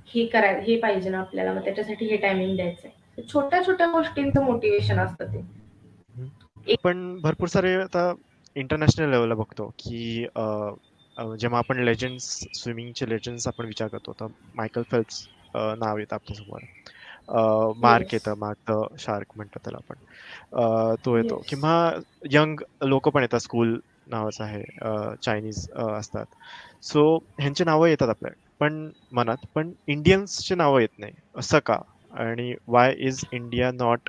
A: हे पाहिजे ना आपल्याला, मग त्याच्यासाठी हे टायमिंग द्यायचंय. छोट्या-छोट्या गोष्टींचं मोटिव्हेशन असतं ते.
B: हं.
A: एक
B: आपण भरपूर सारे आता इंटरनॅशनल लेव्हलला बघतो, की अ, अ, जेव्हा आपण लेजेंड्स स्विमिंगचे लेजेंड्स आपण विचार करतो, तर मायकल फेल्प्स नाव येतं आपल्यासमोर. मार्क
A: येस,
B: येतं, मार्क द शार्क म्हणतो त्याला आपण. तो येतो
A: येस.
B: किंवा यंग लोकं पण येतात. स्कूल नावाचं आहे. चायनीज असतात. सो ह्यांची नावं येतात आपल्या पण मनात, पण इंडियन्सची नावं येत नाही. असं का? आणि why is India not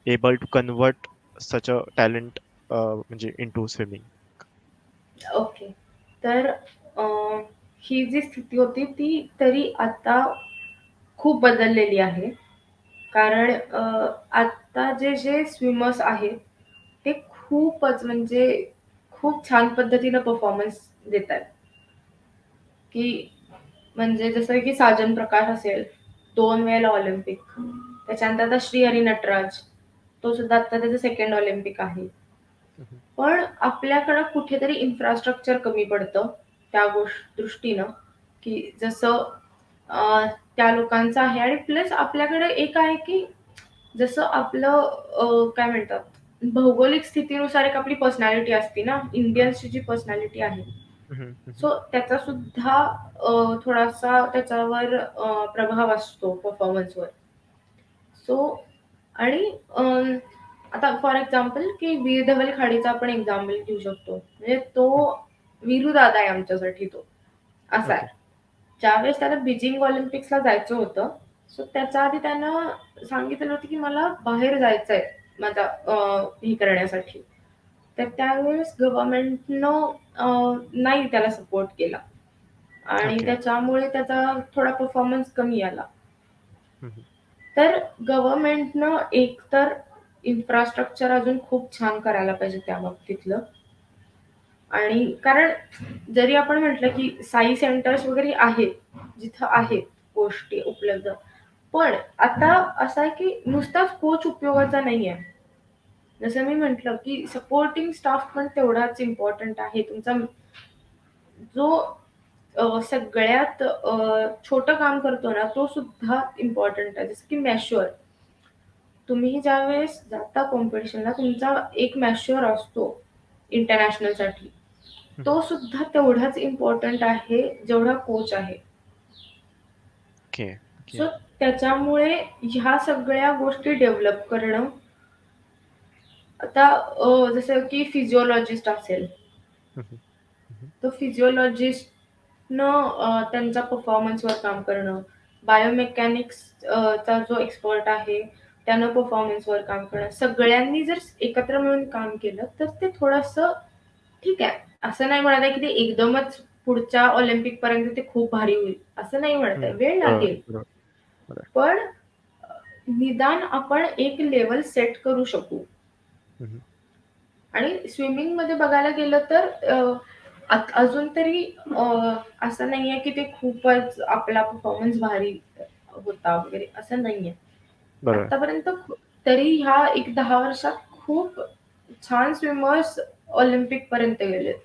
B: able to convert such a talent म्हणजे इंटू स्विमिंग?
A: ओके. तर ही जी स्थिती होती ती तरी आता खूप बदललेली आहे. कारण आता जे स्विमर्स आहेत ते खूपच म्हणजे खूप छान पद्धतीनं परफॉर्मन्स देतात. की म्हणजे जसं की साजन प्रकाश असेल, 2 वेळेला ऑलिम्पिक. त्याच्यानंतर आता श्रीहरी नटराज, तो सुद्धा आता त्याचं सेकंड ऑलिम्पिक आहे.
B: हम्म,
A: पण आपल्याकडं कुठेतरी इन्फ्रास्ट्रक्चर कमी पडतं त्या दृष्टीनं, की जसं त्या लोकांचं आहे आणि प्लस आपल्याकडे एक आहे की जसं आपलं काय म्हणतात, भौगोलिक स्थितीनुसार एक आपली पर्सनॅलिटी असते ना, इंडियन्सची जी पर्सनॅलिटी आहे.
B: हम्म, हम्म.
A: सो त्याचा सुद्धा थोडासा त्याच्यावर प्रभाव असतो परफॉर्मन्सवर. सो आणि आता फॉर एक्झाम्पल की वीर धवल खाडीचा आपण एक्झाम्पल घेऊ शकतो. म्हणजे तो वीरू दादा आहे आमच्यासाठी तो. असा आहे.
B: ओके.
A: ज्यावेळेस त्याला बीजिंग ऑलिम्पिक्सला जायचं होतं, सो त्याच्या आधी त्यानं सांगितलं होतं की मला बाहेर जायचंय माझा हे करण्यासाठी. तर त्यावेळेस गव्हर्नमेंटनं नाही त्याला सपोर्ट केला आणि
B: ओके.
A: त्याच्यामुळे त्याचा थोडा परफॉर्मन्स कमी आला.
B: हम्म,
A: तर गव्हर्नमेंटनं एकतर इन्फ्रास्ट्रक्चर अजून खूप छान करायला पाहिजे त्या बाबतीतलं. आणि कारण जरी आपण म्हटलं की साई सेंटर्स वगैरे आहेत, जिथं
B: हम्म.
A: आहेत गोष्टी उपलब्ध, पण आता असं आहे की नुसताच कोच उपयोगाचा नाहीये. जसं मी म्हटलं की सपोर्टिंग स्टाफ पण तेवढाच इम्पॉर्टंट आहे. तुमचा जो सगळ्यात छोटं काम करतो ना, तो सुद्धा इम्पॉर्टंट आहे. जसं की मॅश्युअर. तुम्ही ज्यावेळेस जाता कॉम्पिटिशनला तुमचा एक मॅश्युअर असतो इंटरनॅशनलसाठी.
B: हम्म.
A: तो सुद्धा तेवढाच इम्पॉर्टंट आहे जेवढा कोच आहे.
B: ओके. ओके.
A: सो त्याच्यामुळे ह्या सगळ्या गोष्टी डेव्हलप करणं आता जसं की फिजिओलॉजिस्ट असेल,
B: हम्म, हम्म.
A: तर फिजिओलॉजिस्टनं त्यांच्या परफॉर्मन्सवर काम करणं, बायोमेकॅनिक्स चा जो एक्सपर्ट आहे त्यानं परफॉर्मन्सवर काम करणं. सगळ्यांनी जर एकत्र मिळून काम केलं तर ते थोडंसं ठीक आहे. असं नाही म्हणत आहे की ते एकदमच पुढच्या ऑलिम्पिक पर्यंत ते खूप भारी होईल. असं नाही म्हणत आहे. वेळ
B: बरोबर,
A: लागेल.
B: बरोबर, बरोबर.
A: पण निदान आपण एक लेवल सेट करू शकू.
B: हम्म,
A: आणि स्विमिंगमध्ये बघायला गेलं तर अजून तरी असं नाहीये की ते खूपच आपला परफॉर्मन्स भारी होता वगैरे असं नाहीये.
B: बरोबर.
A: आतापर्यंत तरी ह्या एक 10 वर्षात खूप छान स्विमर्स ऑलिम्पिक पर्यंत गेलेत.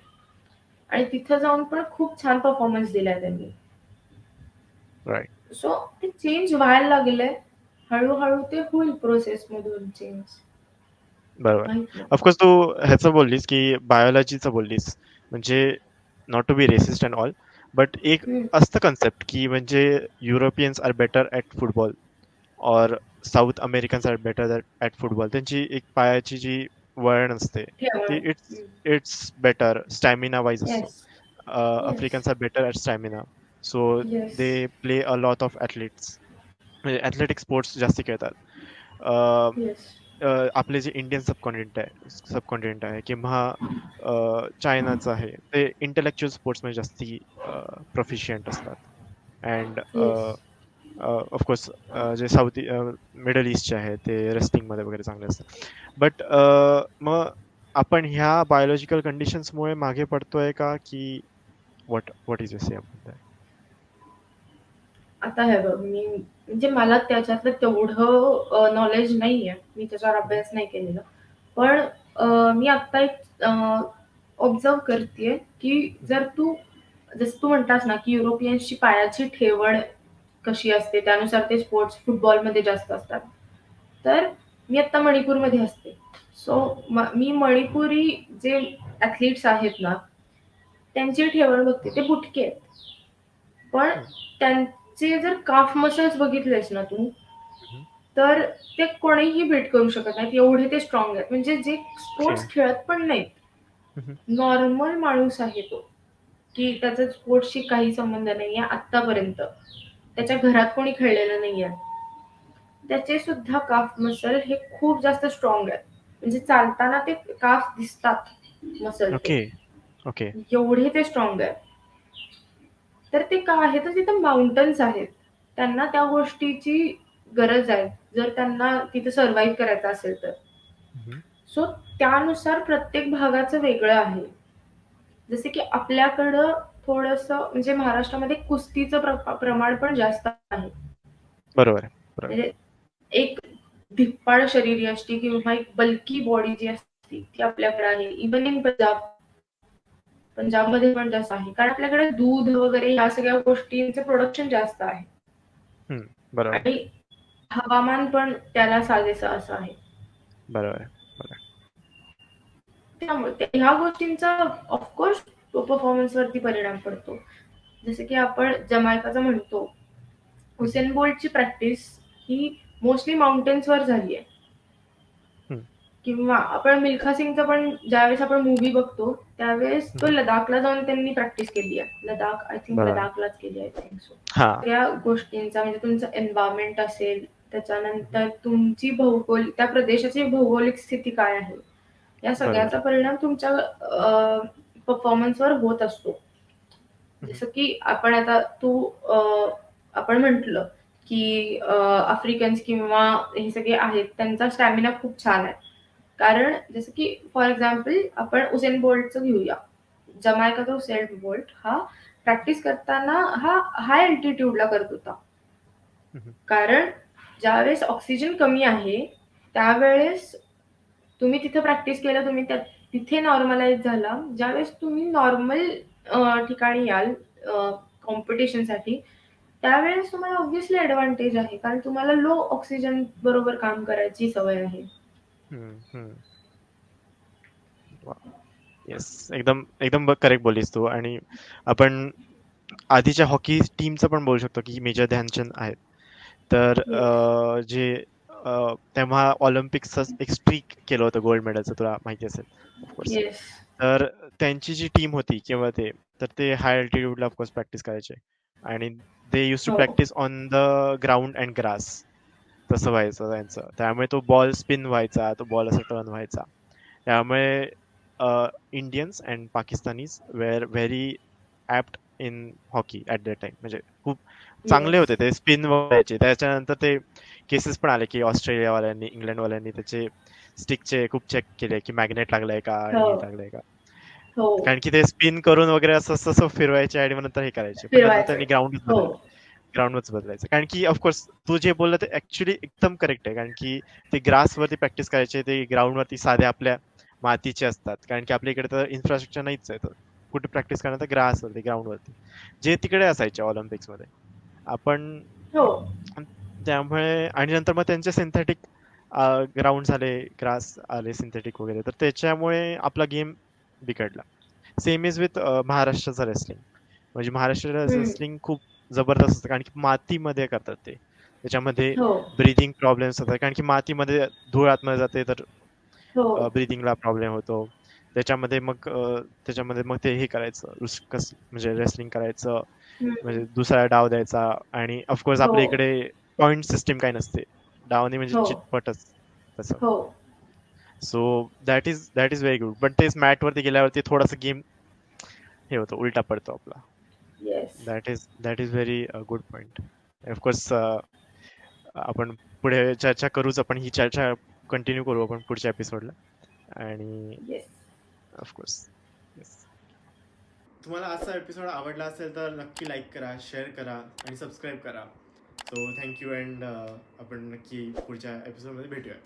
A: आणि तिथं जाऊन पण खूप छान परफॉर्मन्स दिलाय त्यांनी.
B: राईट.
A: सो ते चेंज व्हायला लागलंय. हळूहळू ते होईल प्रोसेसमधून चेंज.
B: बरोबर.
A: माहित नाही.
B: ऑफकोर्स तू ह्याचं बोललीस की बायोलॉजीचं बोललीस म्हणजे not to be racist and all, but एक
A: हम्म.
B: असतं कन्सेप्ट की म्हणजे Europeans are better at football और South Americans are better at football. त्यांची एक पायाची जी वळण असते ती
A: ठेवण.
B: It's it's better stamina wise असतो.
A: Yes. Yes.
B: Africans are better at stamina. So
A: yes.
B: They play a lot of athletes म्हणजे ॲथलेटिक स्पोर्ट्स जास्त खेळतात. Uh,
A: yes.
B: आपले जे इंडियन सबकॉन्टिनेंट आहे किंवा चायनाचं आहे ते इंटेलेक्च्युअल स्पोर्ट्समध्ये जास्ती प्रोफिशियंट असतात. And
A: yes.
B: ऑफकोर्स जे साऊथ मिडल ईस्टचे आहे ते रेस्लिंगमध्ये वगैरे चांगले असतात. बट मग आपण ह्या बायोलॉजिकल कंडिशन्समुळे मागे पडतोय का की व्हॉट व्हॉट इज युअर से?
A: आता हे बघ मी म्हणजे मला त्याच्यातलं तेवढं नॉलेज नाहीये. मी त्याच्यावर अभ्यास नाही केलेला. पण मी आता एक ऑब्झर्व्ह करतेय की जर तू जसं तू म्हणतास ना की युरोपियन्सची पायाची ठेवण कशी असते त्यानुसार ते स्पोर्ट्स फुटबॉलमध्ये जास्त असतात. तर मी आता मणिपूरमध्ये असते. सो मी मणिपुरी जे ॲथलीट्स आहेत ना त्यांची ठेवण बघते. ते बुटके आहेत. पण त्यांचे जर काफ मसल्स बघितलेस ना तू, तर ते कोणीही बीट करू शकत नाहीत. एवढे ते स्ट्रॉंग आहेत. म्हणजे जे
B: ओके.
A: स्पोर्ट्स खेळत पण नाहीत. नॉर्मल माणूस आहे तो, की त्याचा स्पोर्ट्सशी काही संबंध नाहीये आत्तापर्यंत. त्याच्या घरात कोणी खेळलेलं नाहीये. त्याचे सुद्धा काफ मसल हे खूप जास्त स्ट्रॉंग आहेत. म्हणजे चालताना ते काफ दिसतात मसल ते.
B: ओके. ओके.
A: एवढे ते स्ट्रॉंग आहेत. तर ते का आहे, तर तिथं माउंटन्स आहेत. त्यांना त्या गोष्टीची गरज आहे, जर त्यांना तिथे सर्व्हाइव्ह करायचं असेल तर.
B: हम्म.
A: सो त्यानुसार प्रत्येक भागाचं वेगळं आहे. जसे की आपल्याकडं थोडंसं म्हणजे महाराष्ट्रामध्ये कुस्तीचं प्रमाण पण जास्त आहे.
B: बरोबर आहे. बरोबर.
A: म्हणजे एक धिप्पाड शरीरयष्टी किंवा एक बल्की बॉडी जी असते ती आपल्याकडे आहे. इव्हन इन पंजाबमध्ये पण जास्त आहे. कारण आपल्याकडे दूध वगैरे ह्या सगळ्या गोष्टींचं प्रोडक्शन जास्त आहे.
B: बरोबर.
A: आणि हवामान पण त्याला साजेसं असं आहे.
B: बरोबर आहे. बरोबर.
A: त्यामुळे ह्या गोष्टींचा ऑफकोर्स परफॉर्मन्स वरती परिणाम पडतो. जसं की आपण जमैकाचं म्हणतो, हुसेन बोल्टची प्रॅक्टिस ही मोस्टली माउंटेन्सवर झाली आहे.
B: हम्म.
A: किंवा आपण मिल्खा सिंगचा पण ज्यावेळेस आपण मूव्ही बघतो त्यावेळेस तो लडाखला जाऊन त्यांनी प्रॅक्टिस केली आहे. लडाख आय थिंक
B: बरोबर.
A: लडाखलाच केली आहे, थिंक सो.
B: हा.
A: त्या गोष्टींचा म्हणजे तुमचं एन्व्हायरमेंट असेल, त्याच्यानंतर तुमची त्या प्रदेशाची भौगोलिक स्थिती काय आहे, या
B: बरोबर.
A: सगळ्याचा परिणाम तुमच्या परफॉर्मन्सवर होत असतो. जसं की आपण आता आपण म्हटलं की आफ्रिकन्स किंवा हे सगळे आहेत त्यांचा स्टॅमिना खूप छान आहे. कारण जसं की फॉर एक्झाम्पल आपण उसेन बोल्टचं घेऊया. जमैकाचा उसेन बोल्ट हा प्रॅक्टिस करताना हा हाय अल्टिट्यूडला करत होता. कारण ज्यावेळेस ऑक्सिजन कमी आहे त्यावेळेस तुम्ही तिथे प्रॅक्टिस केलं, तुम्ही तिथे नॉर्मलाइज झाला. ज्यावेळेस तुम्ही नॉर्मल ठिकाणी याल कॉम्पिटिशनसाठी, त्यावेळेस तुम्हाला ऑब्व्हियसली ऍडव्हान्टेज आहे, कारण तुम्हाला लो ऑक्सिजन बरोबर काम करायची सवय आहे.
B: येस, एकदम एकदम करेक्ट बोललीस तू. आणि आपण आधीच्या हॉकी टीमचं पण बोलू शकतो की मेजर ध्यानचंद आहेत. तर जे तेव्हा ऑलिम्पिक्सचं एक स्ट्रीक केलं होतं गोल्ड मेडलचं, तुला माहिती असेल ऑफकोर्स.
A: येस.
B: तर त्यांची जी टीम होती किंवा ते हाय अल्टिट्यूडला ऑफकोर्स प्रॅक्टिस करायचे आणि दे यूज टू
A: हो.
B: Practice on the ground and grass. तसं व्हायचं त्यांचं. त्यामुळे तो बॉल स्पिन व्हायचा, तो बॉल असा टर्न व्हायचा. त्यामुळे Indians and Pakistanis were very apt in hockey at that time. म्हणजे खूप चांगले होते ते, स्पिन व्हायचे. त्याच्यानंतर ते केसेस पण आले की ऑस्ट्रेलियावाल्यांनी, इंग्लंडवाल्यांनी त्याचे स्टिकचे खूप चेक केले की मॅग्नेट लागलाय का आणि
A: हो.
B: हे लागलंय का.
A: हो.
B: कारण की ते स्पिन करून वगैरे असं तसं फिरवायचे आणि मग नंतर हे करायचे. पण नंतर त्यांनी
A: हो.
B: ग्राउंडवरच बदलायचं. कारण की ऑफकोर्स तू जे बोलला ते ऍक्च्युली एकदम करेक्ट आहे. कारण की ते ग्रासवरती प्रॅक्टिस करायचे, ते ग्राउंडवरती साध्या आपल्या मातीचे असतात. कारण की आपल्या इकडे तर इन्फ्रास्ट्रक्चर नाहीच आहे. तर कुठे प्रॅक्टिस करणार, तर ग्रासवरती, ग्राउंडवरती, जे तिकडे असायचे ऑलिम्पिक्समध्ये. आपण
A: हो.
B: त्यामुळे आणि नंतर मग त्यांचे सिंथेटिक ग्राउंड झाले, ग्रास आले सिंथेटिक वगैरे, तर त्याच्यामुळे आपला गेम बिघडला. सेम इज विथ महाराष्ट्राचं रेसलिंग. म्हणजे महाराष्ट्र रेसलिंग खूप जबरदस्त असतं, कारण की मातीमध्ये करतात ते. त्याच्यामध्ये
A: हो.
B: ब्रीदिंग प्रॉब्लेम्स होतात, कारण की मातीमध्ये धूळ आतमध्ये जाते, तर
A: हो.
B: ब्रीदिंगला प्रॉब्लेम होतो. त्याच्यामध्ये मग ते हे करायचं, म्हणजे रेसलिंग करायचं, म्हणजे दुसरा डाव द्यायचा. आणि ऑफकोर्स
A: हो.
B: आपल्या इकडे पॉइंट सिस्टीम काही नसते. डावनी म्हणजे
A: हो.
B: चितपटच तसं.
A: हो.
B: So that is very good. पण तेच मॅट वरती गेल्यावरती थोडासा गेम हे होतो, उलटा पडतो आपला.
A: Yes.
B: That is very good point. Of course आपण पुढे चर्चा करूच. आपण ही चर्चा कंटिन्यू करू आपण पुढच्या एपिसोडला. आणि
A: येस.
B: ऑफकोर्स तुम्हाला असा एपिसोड आवडला असेल तर नक्की लाईक करा, शेअर करा आणि सबस्क्राईब करा. So thank you. अँड आपण नक्की पुढच्या एपिसोडमध्ये भेटूयात.